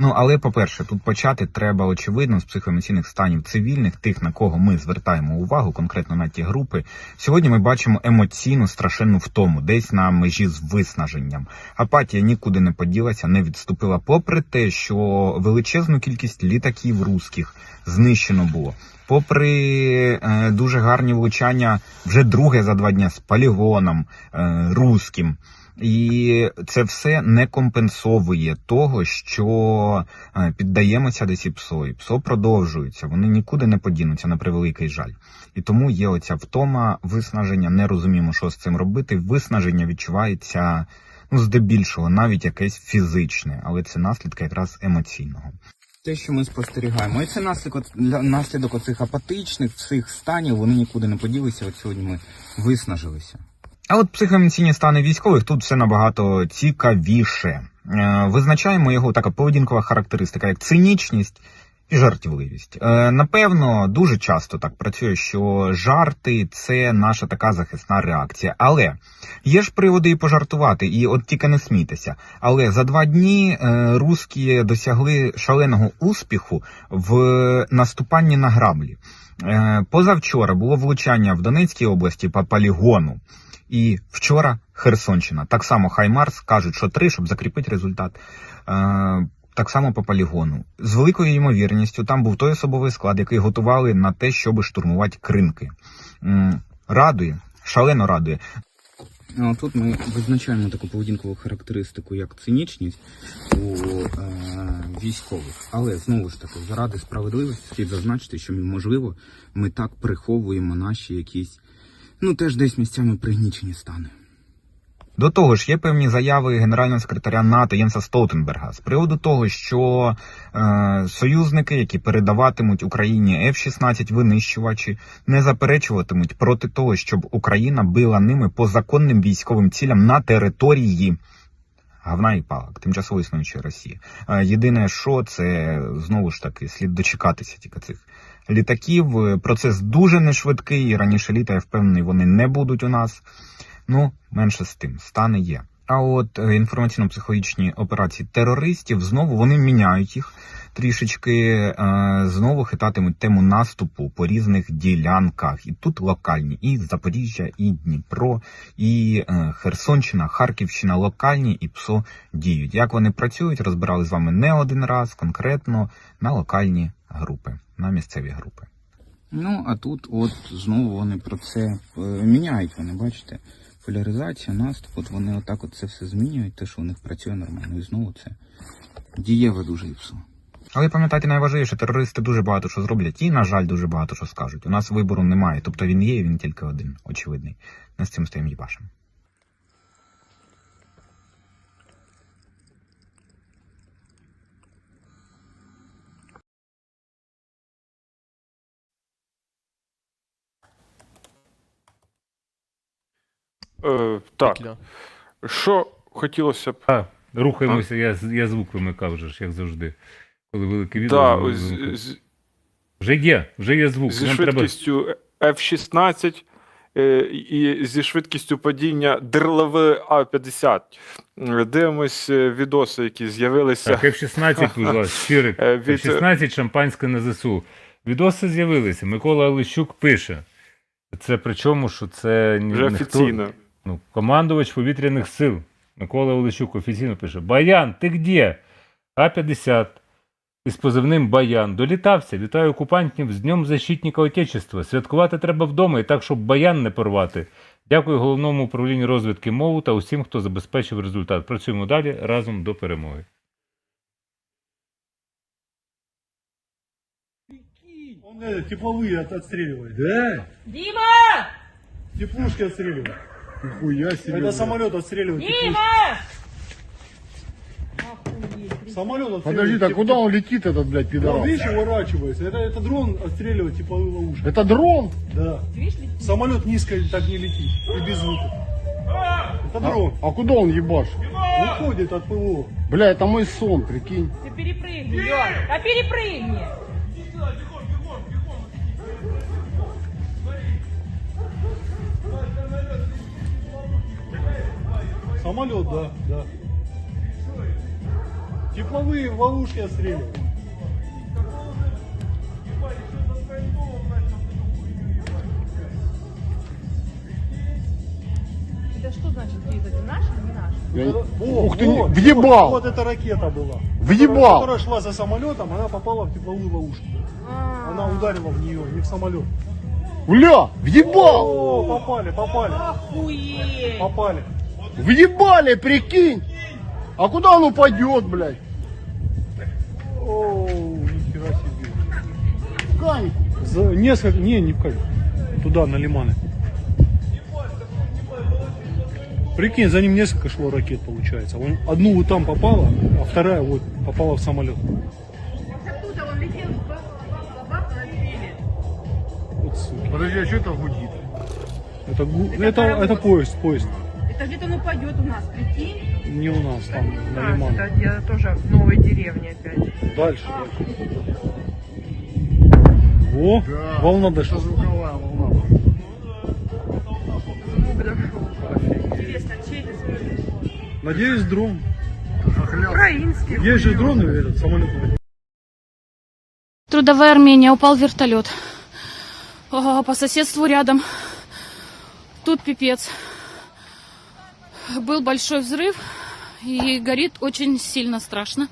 Ну, але, по-перше, тут почати треба, очевидно, з психоемоційних станів цивільних, тих, на кого ми звертаємо увагу, конкретно на ті групи. Сьогодні ми бачимо емоційну страшенну втому, десь на межі з виснаженням. Апатія нікуди не поділася, не відступила, попри те, що величезну кількість літаків русських знищено було. Попри дуже гарні влучання, вже друге за 2 дня з полігоном руським. І це все не компенсовує того, що піддаємося десь і ПСО. І ПСО продовжуються, вони нікуди не подінуться, на превеликий жаль. І тому є оця втома, виснаження, не розуміємо, що з цим робити. Виснаження відчувається, ну, здебільшого, навіть якесь фізичне, але це наслідки якраз емоційного. Те, що ми спостерігаємо, і це наслідок оцих апатичних всіх станів, вони нікуди не поділися, от сьогодні ми виснажилися. А от психоемоційні стани військових тут все набагато цікавіше. Визначаємо його така поведінкова характеристика, як цинічність і жартівливість. Напевно, дуже часто так працює, що жарти – це наша така захисна реакція. Але є ж приводи і пожартувати, і от тільки не смійтеся. Але за 2 дні русські досягли шаленого успіху в наступанні на граблі. Позавчора було влучання в Донецькій області по полігону. І вчора Херсонщина. Так само Хаймарс, кажуть, що 3, щоб закріпити результат. Так само по полігону. З великою ймовірністю там був той особовий склад, який готували на те, щоб штурмувати Кринки. Радує, шалено радує. Тут ми визначаємо таку поведінкову характеристику, як цинічність у військових. Але, знову ж таки, заради справедливості слід зазначити, що, можливо, ми так приховуємо наші якісь, ну, теж десь місцями пригнічені стани. До того ж, є певні заяви генерального секретаря НАТО Єнса Столтенберга з приводу того, що союзники, які передаватимуть Україні F-16 винищувачі, не заперечуватимуть проти того, щоб Україна била ними по законним військовим цілям на території гавна і палок, тимчасово існуючої Росії. Єдине, що це, знову ж таки, слід дочекатися тільки цих літаків. Процес дуже нешвидкий, раніше літа, я впевнений, вони не будуть у нас. Ну, менше з тим, стани є. А от інформаційно-психологічні операції терористів, знову вони міняють їх трішечки, знову хитатимуть тему наступу по різних ділянках. І тут локальні, і Запоріжжя, і Дніпро, і Херсонщина, Харківщина, локальні, і ПСО діють. Як вони працюють, розбирали з вами не один раз, конкретно на локальні групи, на місцеві групи. Ну, а тут от знову вони про це міняють, вони, бачите, поляризація, наступ, от вони отак от це все змінюють, те, що у них працює нормально. І знову це дієве дуже і все. Але пам'ятайте найважливіше, терористи дуже багато що зроблять і, на жаль, дуже багато що скажуть. У нас вибору немає, тобто він є і він тільки один, очевидний. Ми з цим стоїмо їбашем.
Так,
Петля.
що хотілося б.
Рухаємося, я звук вимикав вже ж, як завжди. Коли велике відео.
Да,
вимикав. Вже є звук.
Зі
Нам треба...
швидкістю F-16 і зі швидкістю падіння ДРЛВ А-50. Дивимось відоси, які з'явилися.
Так, F-16, будь ласка, щирик. F-16, шампанське на ЗСУ. Відоси з'явилися. Микола Олещук пише. Це причому, що це
Вже офіційно.
Ну, командувач повітряних сил. Микола Олещук офіційно пише: Баян, ти где? А-50. Із позивним Баян. Долітався. Вітаю окупантів з Днем Защитника Отечества. Святкувати треба вдома і так, щоб Баян не порвати. Дякую Головному управлінню розвідки МОУ та усім, хто забезпечив результат. Працюємо далі разом до перемоги.
Он тепловые отстреливает. Да?
Дима!
Теплушки отстреливает. Нихуя себе. Это самолет отстреливает.
Дима!
Самолет отстреливает.
Подожди, так куда он летит, этот, блядь, пидорас?
Он, видишь, уворачивается. Это дрон отстреливает тепловые ловушки.
Это дрон?
Да. Самолет низко так не летит. И без звука. Это дрон.
А куда он ебашит?
Уходит от ПВО.
Бля, это мой сон, прикинь.
Ты перепрыгни, Лёнь, а перепрыгни!
Самолет, да, да. Тепловые ловушки отстреливают.
Это что значит, это наш или не наш?
Ух ты, въебал!
Вот эта ракета была.
Въебал!
Которая шла за самолетом, она попала в тепловую ловушку. Она ударила в нее, не в самолет.
Бля, въебал!
О, попали.
Охуеть!
Попали.
Въебали, прикинь! А куда он упадет, блядь?
О, нихера себе.
В Каньку.
Несколько, не в Каньку. Туда, на Лиманы. Прикинь, за ним несколько шло ракет, получается. Одну вот там попала, а вторая вот попала в самолет.
Откуда он летел? Бабка отбили.
Вот сука.
Подожди, а что это гудит?
Это поезд.
Это где-то он упадет у нас, прикинь?
Не у нас, там, на Лиманы.
Я тоже в новой деревне опять.
Дальше. О,
Да.
волна дошла.
Звуковая волна.
Звук дошел. Интересно, чей это самолет?
Надеюсь, дрон.
Украинский.
Есть же дроны, этот самолет.
Трудовая Армения, упал вертолет. По соседству рядом. Тут пипец. Был большой взрыв и горит очень сильно, страшно.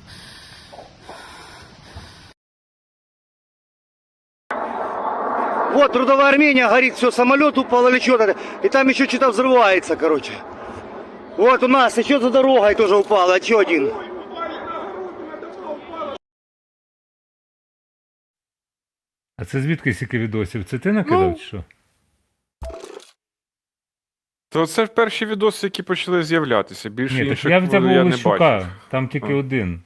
Вот Трудовая Армения горит, все, самолет упал или что-то. И там еще что-то взрывается, короче. Вот у нас еще за дорогой тоже упал, еще один.
А це звідки стільки відосів? Це ти накидав чи що?
То це ж перші відоси, які почали з'являтися. Більше
Ні, так
інших
я взяв
я не
Олещука,
бачив.
там тільки
А.
один.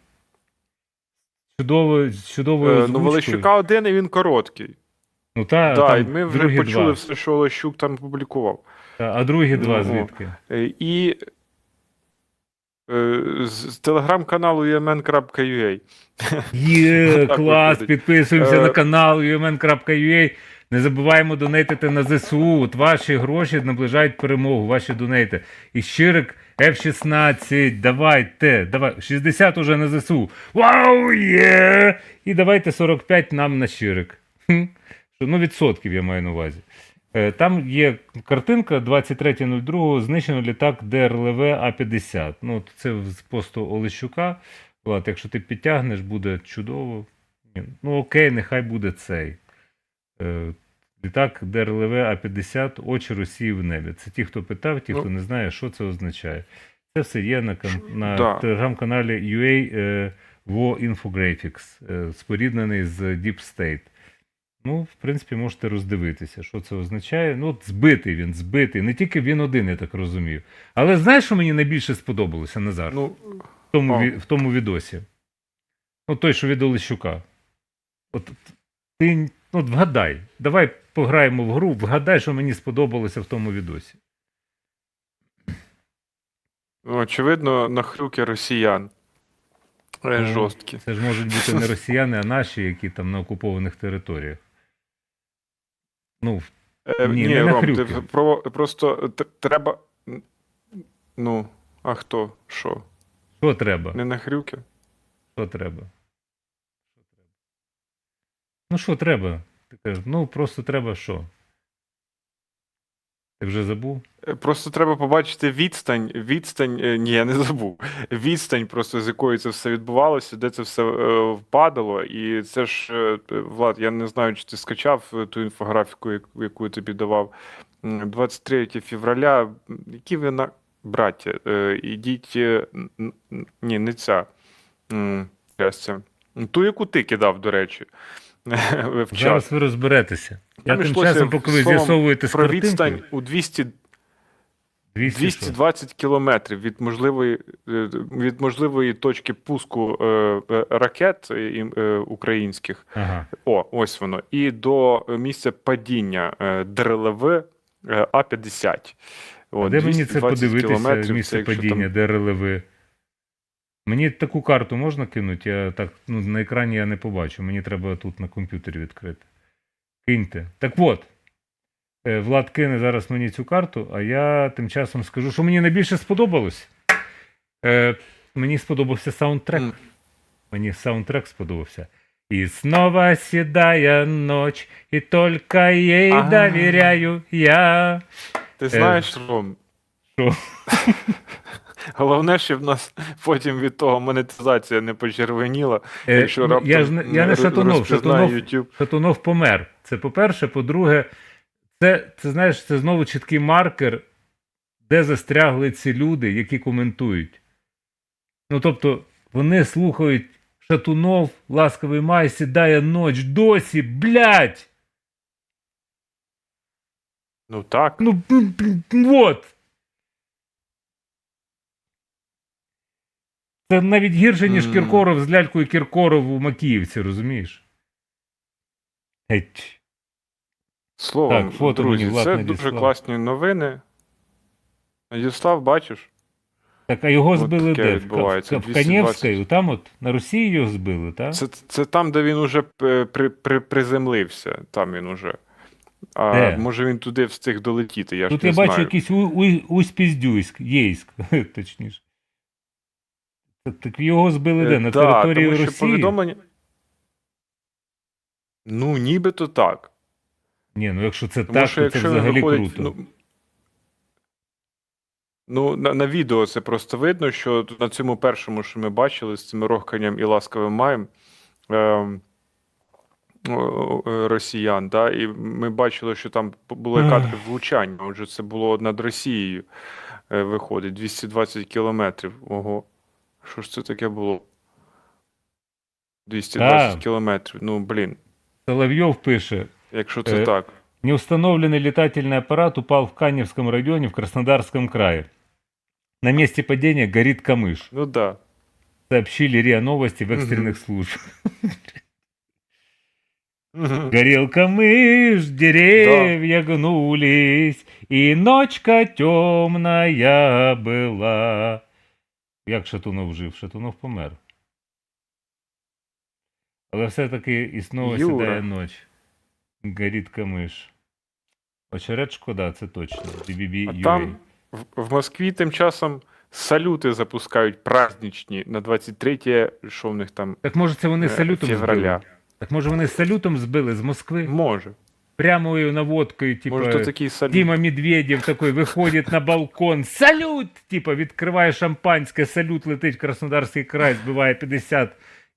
Чудовою
Ну,
озвучкою.
Олещука один і він короткий.
Ну та,
Да,
там
і ми вже
другі
почули
два.
все, що Олещук там публікував.
А другі два
Ну,
звідки?
І з телеграм-каналу umn.ua.
Є,
Так
клас,
виходить.
підписуємося на канал umn.ua. Не забуваємо донейтити на ЗСУ. От ваші гроші наближають перемогу, ваші донейти. І щирик F-16, давайте, давай, 60 уже на ЗСУ. Вау, є! І давайте 45 нам на щирик. Ну, відсотків я маю на увазі. Там є картинка 23.02, знищено літак ДРЛВ А-50. Ну, це з посту Олещука. Влад, якщо ти підтягнеш, буде чудово. Ну, окей, нехай буде цей. Літак ДРЛВ А-50, очі Росії в небі. Це ті, хто питав, ті, хто не знає, що це означає. Це все є на
Да.
телеграм-каналі UA War Infographics, споріднений з Deep State. Ну, в принципі, можете роздивитися, що це означає. Ну, от збитий. Не тільки він один, я так розумію. Але знаєш, що мені найбільше сподобалося, Назар?
Ну,
В тому відосі. Ну, той, що від Олещука. От ти, от вгадай. Давай пограємо в гру, вгадай, що мені сподобалося в тому відосі.
Ну, очевидно, нахрюки росіян. Жорсткі.
Це ж можуть бути не росіяни, а наші, які там на окупованих територіях. Ну, ні, не
Ром,
нахрюки.
просто треба. Ну, а хто? Що?
Що треба?
Не нахрюки?
Що треба? Ну, що треба? Ти кажеш, ну, просто треба що? Ти вже забув?
Просто треба побачити відстань, ні, я не забув. Відстань просто, з якою це все відбувалося, де це все впадало. І це ж, Влад, я не знаю, чи ти скачав ту інфографіку, яку я тобі давав. 23 февраля, які ви браття, ідіть, ні, не ця, ту, яку ти кидав, до речі, в чат.
Зараз ви розберетеся. Я
Там
тим
йшлося,
часом, поки ви
словом,
з'ясовуєте з
про відстань
картинкою...
у
200
220 кілометрів від можливої точки пуску ракет українських.
Ага.
Ось воно. І до місця падіння ДРЛВ А-50.
А де мені це подивитися, місце
це,
падіння, ДРЛВ? Мені таку карту можна кинути? Я так, ну, на екрані я не побачу. Мені треба тут на комп'ютері відкрити. Киньте. Так от. Влад кине зараз мені цю карту, а я тим часом скажу, що мені найбільше сподобалось. Мені сподобався саундтрек. Мені саундтрек сподобався. И снова седая ночь, и только ей доверяю я.
Ти знаєш, Ром?
Що?
Головне, щоб нас потім від того монетизація не почервоніла. Якщо раптом
я не Шатунов.
YouTube.
Шатунов помер. Це по-перше. По-друге, це, знаєш, це знову чіткий маркер, де застрягли ці люди, які коментують. Ну, тобто, вони слухають Шатунов, ласковий май, сідає ноч, досі, блядь!
Ну, так.
Ну, от! Це навіть гірше, ніж Кіркоров з лялькою Кіркоров у Макіївці, розумієш? Геть.
Словом,
так, фото
друзі,
мені Влад
це
надіслав.
дуже класні новини. Надіслав, бачиш?
Так, а його
От
збили
таке
де?
відбувається.
В Каневській? Там от, на Росії його збили, так?
Це там, де він уже приземлився. Там він уже. А
де?
може він туди встиг долетіти, я
Тут
ж не
я
знаю.
бачу якийсь Усть-Піздюйськ, Єйськ, точніше. Так його збили де? На території
тому що
Росії?
повідомлення... Ну, нібито так.
Ні, ну якщо це
Тому
так,
що
то це
якщо
взагалі
виходить,
круто.
Ну, на відео це просто видно, що на цьому першому, що ми бачили, з цим рохканням і ласковим маєм росіян, да, і ми бачили, що там були кадри влучання, отже, це було над Росією, виходить, 220 кілометрів. Ого, що ж це таке було? 220 кілометрів, ну, блін.
Соловйов пише,
якщо це так.
Неустановленный летательный аппарат упал в Каневском районе в Краснодарском крае. На месте падения горит камыш.
Ну да.
Сообщили РИА Новости в экстренных службах. Горел камыш, деревья гнулись, и ночка темная была. Як Шатунов жив? Шатунов помер. Але все-таки і знову сідає ніч. Горить камиш. Очерет шкода, це точно.
А там в Москві тим часом салюти запускають праздничні на 23-є, що в них там,
так може це вони салютом
февраля.
збили? Так може вони салютом збили з Москви?
Може.
Прямою наводкою, типа,
може, такий салют.
Дима Медведєв такой виходить на балкон, салют! Типа, відкриває шампанське, салют летить в Краснодарський край, збиває 50,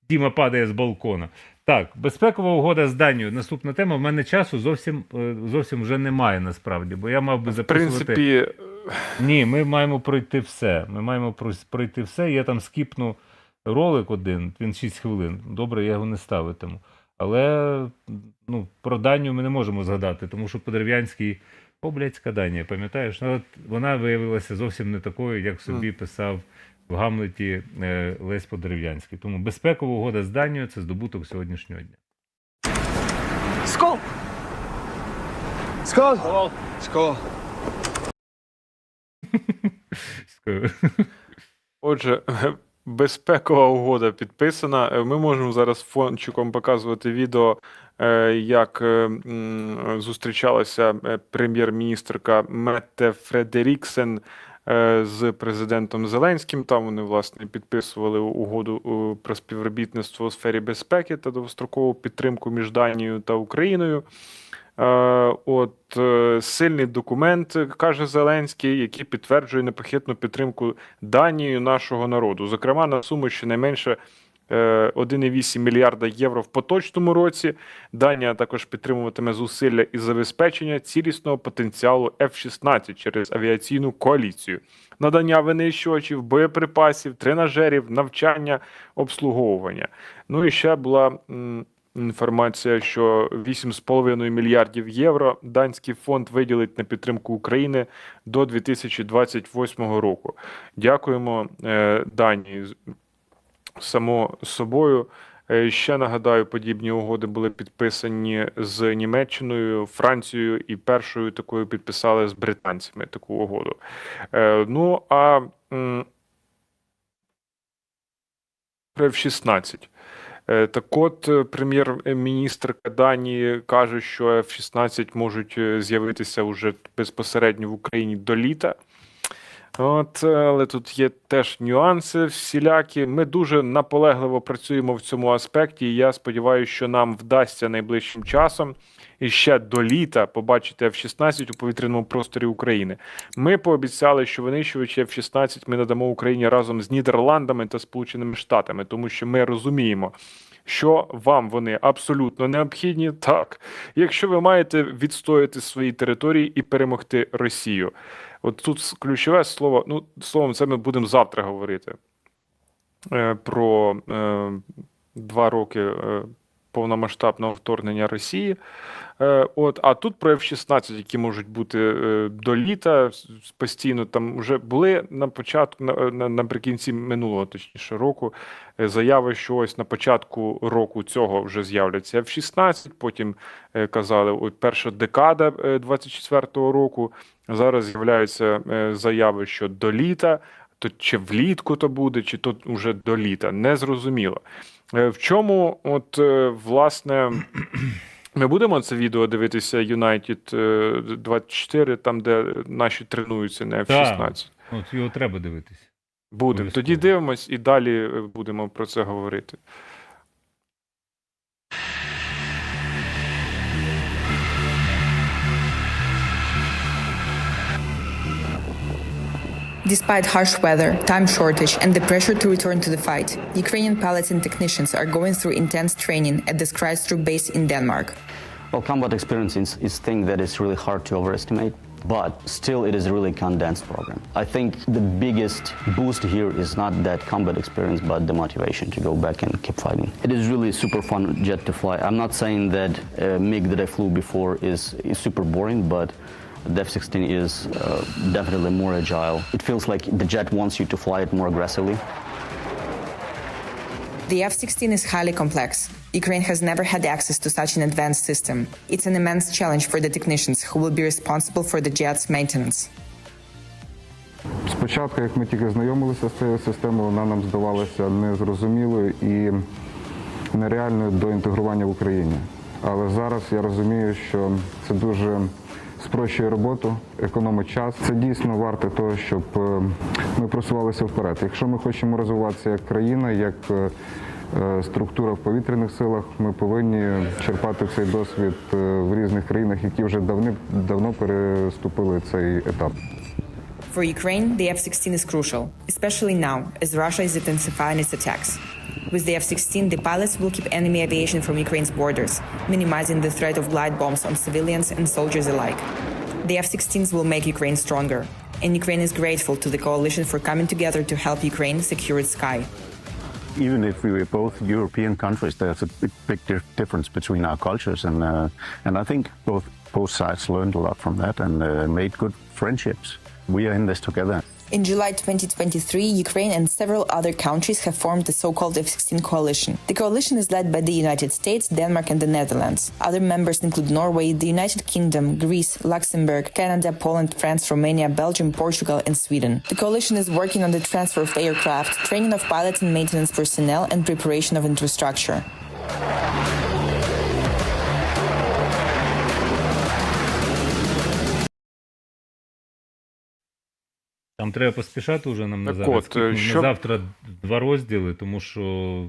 Дима падає з балкона. Так, безпекова угода з Данією. Наступна тема. В мене часу зовсім вже немає насправді, бо я мав би
В
записувати...
принципі,
Ні, ми маємо пройти все. Ми маємо пройти все. Я там скіпну ролик один, він 6 хвилин. Добре, я його не ставитиму. Але про Данію ми не можемо згадати, тому що Подерев'янський, блядська Данія, пам'ятаєш? От вона виявилася зовсім не такою, як собі писав в Гамлеті Лесь Подерев'янський. Тому безпекова угода з Данією – це здобуток сьогоднішнього дня.
Скол! Скол! Скол!
отже, безпекова угода підписана. Ми можемо зараз фончиком показувати відео, як зустрічалася прем'єр-міністрка Метте Фредеріксен з президентом Зеленським. Там вони, власне, підписували угоду про співробітництво у сфері безпеки та довгострокову підтримку між Данією та Україною. Сильний документ, каже Зеленський, який підтверджує непохитну підтримку Данією нашого народу. Зокрема, на суму щонайменше 1,8 мільярда євро в поточному році. Данія також підтримуватиме зусилля із забезпечення цілісного потенціалу F-16 через авіаційну коаліцію. Надання винищувачів, боєприпасів, тренажерів, навчання, обслуговування. Ну і ще була інформація, що 8,5 мільярдів євро данський фонд виділить на підтримку України до 2028 року. Дякуємо Данії. Само собою. Ще нагадаю, подібні угоди були підписані з Німеччиною, Францією і першою такою підписали з британцями таку угоду. Ну, а F-16. Так от, прем'єр-міністрка Данії каже, що F-16 можуть з'явитися вже безпосередньо в Україні до літа. Але тут є теж нюанси всілякі. Ми дуже наполегливо працюємо в цьому аспекті, і я сподіваюся, що нам вдасться найближчим часом і ще до літа побачити F-16 у повітряному просторі України. Ми пообіцяли, що винищувачі F-16 ми надамо Україні разом з Нідерландами та Сполученими Штатами, тому що ми розуміємо, що вам вони абсолютно необхідні. Так, якщо ви маєте відстояти свої території і перемогти Росію. От тут ключове слово, словом, це ми будемо завтра говорити про 2 роки повномасштабного вторгнення Росії. А тут про F-16, які можуть бути до літа, постійно там вже були на початку, наприкінці минулого, точніше, року, заяви, що ось на початку року цього вже з'являться F-16, потім казали, перша декада 24-го року, зараз з'являються заяви, що до літа, то чи влітку то буде, чи то вже до літа, незрозуміло. В чому, власне, ми будемо це відео дивитися United 24, там, де наші тренуються на F-16?
Так, його треба дивитися.
Будемо. Тоді дивимось і далі будемо про це говорити.
Despite harsh weather, time shortage, and the pressure to return to the fight, Ukrainian pilots and technicians are going through intense training at the Skrydstrup base in Denmark.
Well, combat experience is a thing that is really hard to overestimate, but still it is a really condensed program. I think the biggest boost here is not that combat experience, but the motivation to go back and keep fighting. It is really super fun jet to fly. I'm not saying that MiG that I flew before is super boring, but the F-16 is definitely more agile. It feels like the jet wants you to fly it more aggressively.
The F-16 is highly complex. Ukraine has never had access to such an advanced system. It's an immense challenge for the technicians who will be responsible for the jet's maintenance.
Спочатку, як ми тільки знайомилися з цією системою, вона нам здавалася незрозумілою і нереальною до інтегрування в Україні. Але зараз я розумію, що це дуже спрощує роботу, економить час. Це дійсно варто того, щоб ми просувалися вперед. Якщо ми хочемо розвиватися як країна, як структура в повітряних силах, ми повинні черпати цей досвід в різних країнах, які вже давно переступили цей етап.
For Ukraine, the F-16 is crucial, especially now, as Russia is intensifying its attacks. With the F-16, the pilots will keep enemy aviation from Ukraine's borders, minimizing the threat of glide bombs on civilians and soldiers alike. The F-16s will make Ukraine stronger, and Ukraine is grateful to the coalition for coming together to help Ukraine secure its sky.
Even if we were both European countries, there's a big difference between our cultures, and I think both sides learned a lot from that and made good friendships. We are in this together.
In July 2023, Ukraine and several other countries have formed the so-called F-16 coalition. The coalition is led by the United States, Denmark and the Netherlands. Other members include Norway, the United Kingdom, Greece, Luxembourg, Canada, Poland, France, Romania, Belgium, Portugal and Sweden. The coalition is working on the transfer of aircraft, training of pilots and maintenance personnel and preparation of infrastructure.
Там треба поспішати вже нам на
Так
зараз.
от,
Ми
щоб-
завтра 2 розділи, тому що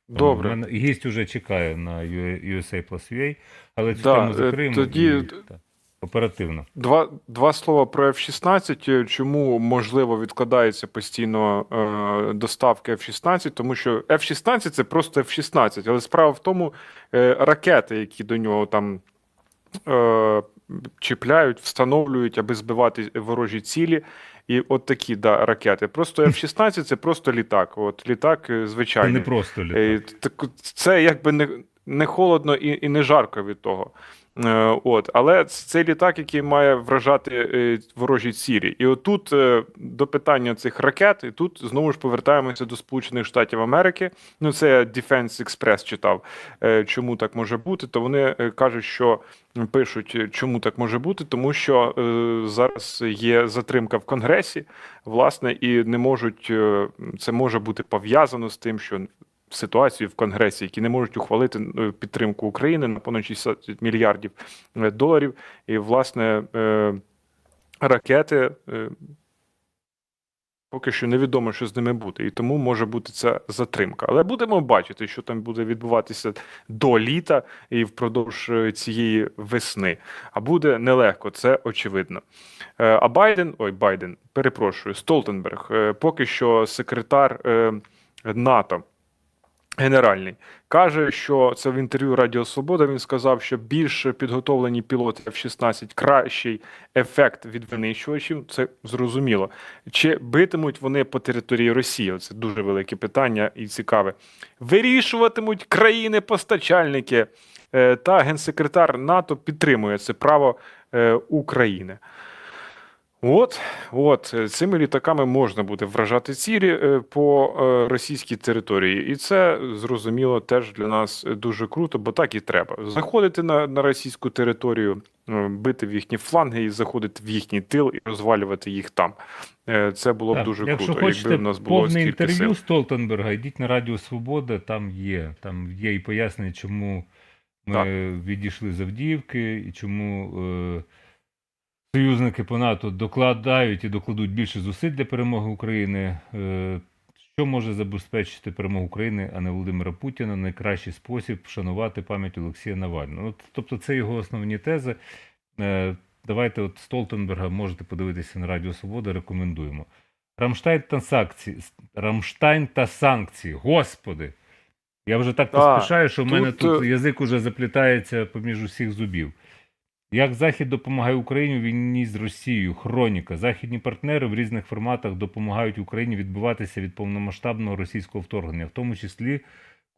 Добре.
в мене гість уже чекає на USA+UA, але цю
Да,
тему закриємо
тоді-
і, так, оперативно.
Два слова про F-16. Чому, можливо, відкладається постійно доставки F-16? Тому що F-16 – це просто F-16, але справа в тому, ракети, які до нього там чіпляють, встановлюють, аби збивати ворожі цілі. І от такі, да, ракети. Просто F-16 – це просто літак. От літак звичайний.
Це не просто літак.
Це якби не холодно і не жарко від того. От, але це літак, який має вражати ворожі цілі. І отут до питання цих ракет, і тут знову ж повертаємося до Сполучених Штатів Америки. Ну, це я Defense Express читав, чому так може бути. То вони кажуть, що пишуть, чому так може бути, тому що зараз є затримка в Конгресі, власне, і не можуть, це може бути пов'язано з тим, що ситуацію в Конгресі, які не можуть ухвалити підтримку України на понад 60 мільярдів доларів. І, власне, ракети поки що невідомо, що з ними буде. І тому може бути ця затримка. Але будемо бачити, що там буде відбуватися до літа і впродовж цієї весни. А буде нелегко, це очевидно. А Столтенберг, поки що секретар НАТО, генеральний, каже, що це в інтерв'ю Радіо Свобода, він сказав, що більш підготовлені пілоти F-16 кращий ефект від винищувачів, це зрозуміло. Чи битимуть вони по території Росії? Це дуже велике питання і цікаве. Вирішуватимуть країни-постачальники, та генсекретар НАТО підтримує це право України. От, цими літаками можна буде вражати цілі по російській території. І це, зрозуміло, теж для нас дуже круто, бо так і треба. Заходити на російську територію, бити в їхні фланги і заходити в їхній тил і розвалювати їх там. Це було б дуже
Якщо
круто,
хочете
якби в нас було
повне
стільки
інтерв'ю
сил.
Столтенберга, йдіть на Радіо Свобода, там є і пояснення, чому ми відійшли з Авдіївки, і чому союзники по НАТО докладають і докладуть більше зусиль для перемоги України. Що може забезпечити перемогу України, а не Володимира Путіна? Найкращий спосіб вшанувати пам'ять Олексія Навального. Тобто це його основні тези. Давайте от Столтенберга можете подивитися на Радіо Свобода, рекомендуємо. Рамштайн та санкції. Господи! Я вже так поспішаю, що в мене тут язик уже заплітається поміж усіх зубів. Як Захід допомагає Україні у війні з Росією? Хроніка. Західні партнери в різних форматах допомагають Україні відбиватися від повномасштабного російського вторгнення, в тому числі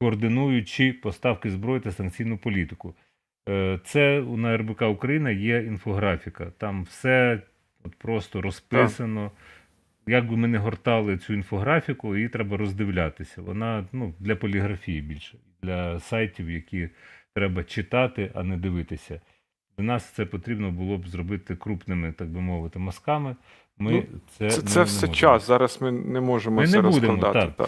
координуючи поставки зброї та санкційну політику. Це на РБК Україна є інфографіка. Там все от просто розписано. Як би ми не гортали цю інфографіку, її треба роздивлятися. Вона для поліграфії більше, для сайтів, які треба читати, а не дивитися. Для нас це потрібно було б зробити крупними, так би мовити, мазками.
Це все час. Зараз ми не можемо це розкладати.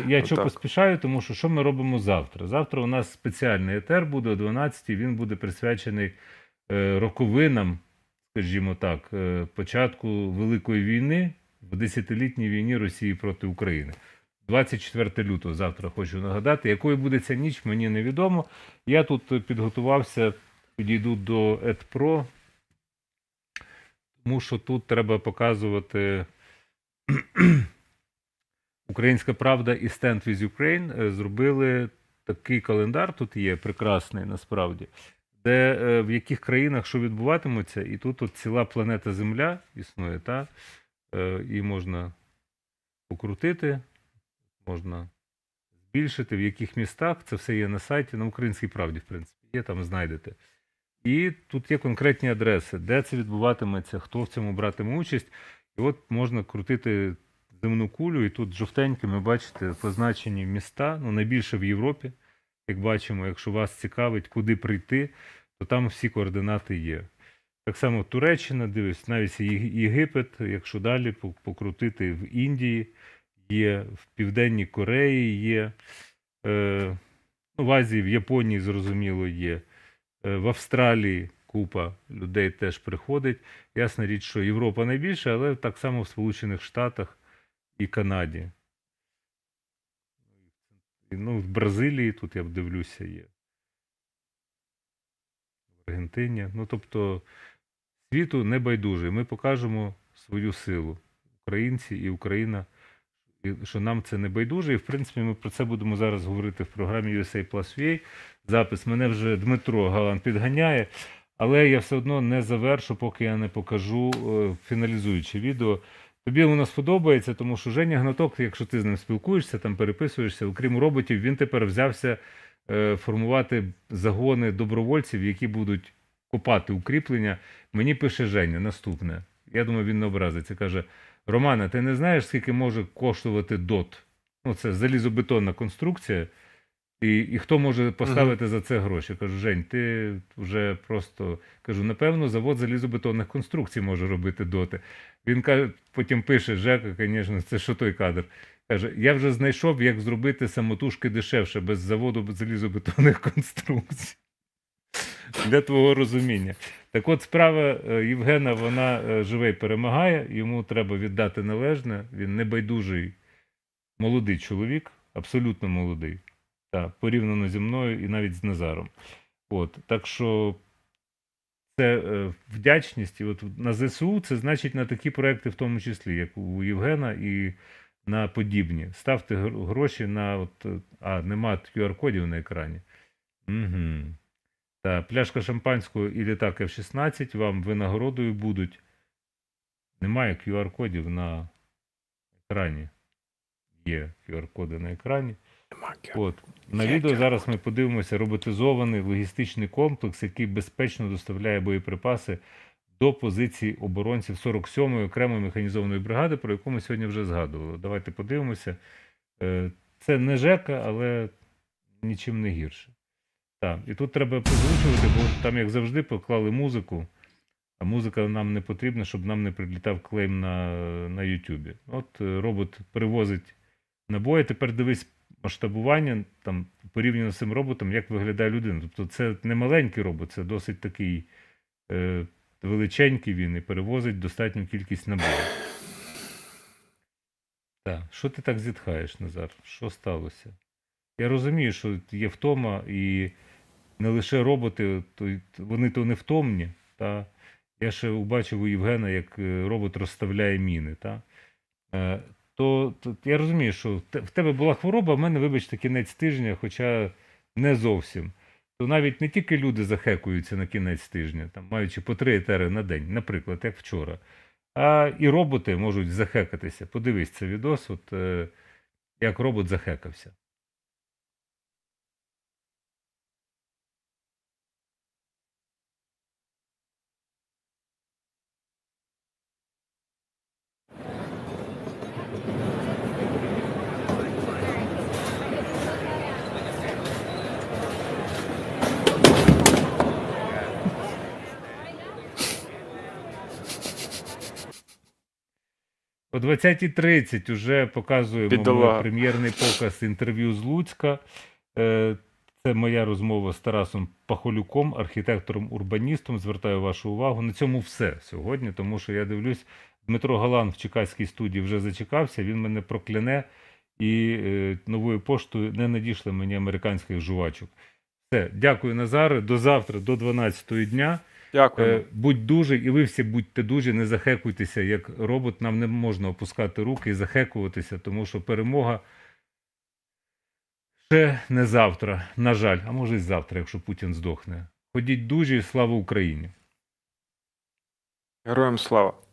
Я чого поспішаю, тому що ми робимо завтра? Завтра у нас спеціальний етер буде о 12-й, він буде присвячений роковинам, скажімо так, початку Великої війни, в 10-літній війні Росії проти України. 24 лютого завтра хочу нагадати. Якою буде ця ніч, мені невідомо. Я тут підготувався, підійду до EdPro, тому що тут треба показувати Українська Правда і Stand with Ukraine зробили такий календар, тут є прекрасний насправді, де в яких країнах що відбуватиметься, і тут от ціла планета Земля існує, та? І можна покрутити, можна збільшити, в яких містах, це все є на сайті, на Українській Правді, в принципі, є, там знайдете. І тут є конкретні адреси, де це відбуватиметься, хто в цьому братиме участь. І от можна крутити земну кулю, і тут жовтенькими, бачите, позначені міста, ну найбільше в Європі, як бачимо, якщо вас цікавить, куди прийти, то там всі координати є. Так само Туреччина, дивись, навіть Єгипет, якщо далі покрутити, в Індії є, в Південній Кореї є, ну, в Азії, в Японії, зрозуміло, є, в Австралії купа людей теж приходить. Ясна річ, що Європа найбільша, але так само в Сполучених Штатах і Канаді. Ну, в Бразилії, тут я б дивлюся, є. В Аргентині. Ну, тобто, світу не байдуже. Ми покажемо свою силу. Українці і Україна, що нам це не байдуже. І, в принципі, ми про це будемо зараз говорити в програмі USA Plus VA. Запис мене вже Дмитро Галан підганяє, але я все одно не завершу, поки я не покажу фіналізуюче відео. Тобі воно сподобається, тому що Женя Гнаток, якщо ти з ним спілкуєшся, там переписуєшся, окрім роботів, він тепер взявся формувати загони добровольців, які будуть копати укріплення. Мені пише Женя наступне. Я думаю, він не образиться. Каже: Романе, ти не знаєш, скільки може коштувати ДОТ? Ну, це залізобетонна конструкція. І хто може поставити за це гроші? Кажу: Жень, ти вже просто... Кажу, напевно, завод залізобетонних конструкцій може робити доти. Він каже, потім пише: Жека, звісно, це що той кадр. Каже: я вже знайшов, як зробити самотужки дешевше, без заводу залізобетонних конструкцій. Для твого розуміння. Так от, справа Євгена, вона живе і перемагає, йому треба віддати належне, він небайдужий молодий чоловік, абсолютно молодий. Порівняно зі мною і навіть з Назаром. От, так що це вдячність. І от на ЗСУ це значить на такі проекти в тому числі, як у Євгена, і на подібні. Ставте гроші на... От, нема QR-кодів на екрані. Угу. Пляшка шампанського і літак F-16 вам винагородою будуть. Немає QR-кодів на екрані. Є QR-коди на екрані. От. На відео зараз ми подивимося роботизований логістичний комплекс, який безпечно доставляє боєприпаси до позицій оборонців 47-ї окремої механізованої бригади, про яку ми сьогодні вже згадували. Давайте подивимося. Це не ЖЕКа, але нічим не гірше. Так, і тут треба позвучувати, бо там, як завжди, поклали музику, а музика нам не потрібна, щоб нам не прилітав клейм на Ютубі. От робот привозить набої, тепер дивись масштабування, там, порівняно з цим роботом, як виглядає людина. Тобто це не маленький робот, це досить такий величенький він і перевозить достатню кількість набоїв. Так, що ти так зітхаєш, Назар? Що сталося? Я розумію, що є втома, і не лише роботи, вони то не втомні. Та? Я ще побачив у Євгена, як робот розставляє міни. Та? То я розумію, що в тебе була хвороба, в мене, вибачте, кінець тижня, хоча не зовсім. То навіть не тільки люди захекуються на кінець тижня, там, маючи по 3 етери на день, наприклад, як вчора, а і роботи можуть захекатися. Подивись це відос, от, як робот захекався. О 20:30 вже показуємо прем'єрний показ інтерв'ю з Луцька. Це моя розмова з Тарасом Пахолюком, архітектором-урбаністом. Звертаю вашу увагу. На цьому все сьогодні, тому що я дивлюсь, Дмитро Галан в Чекаській студії вже зачекався, він мене прокляне, і новою поштою не надійшли мені американських жувачок. Все, дякую, Назаре, до завтра, до 12-ї дня.
Дякую.
Будь дужий, і ви всі будьте дужі, не захекуйтеся як робот. Нам не можна опускати руки і захекуватися, тому що перемога ще не завтра, на жаль, а може й завтра, якщо Путін здохне. Ходіть дужі, слава Україні!
Героям слава!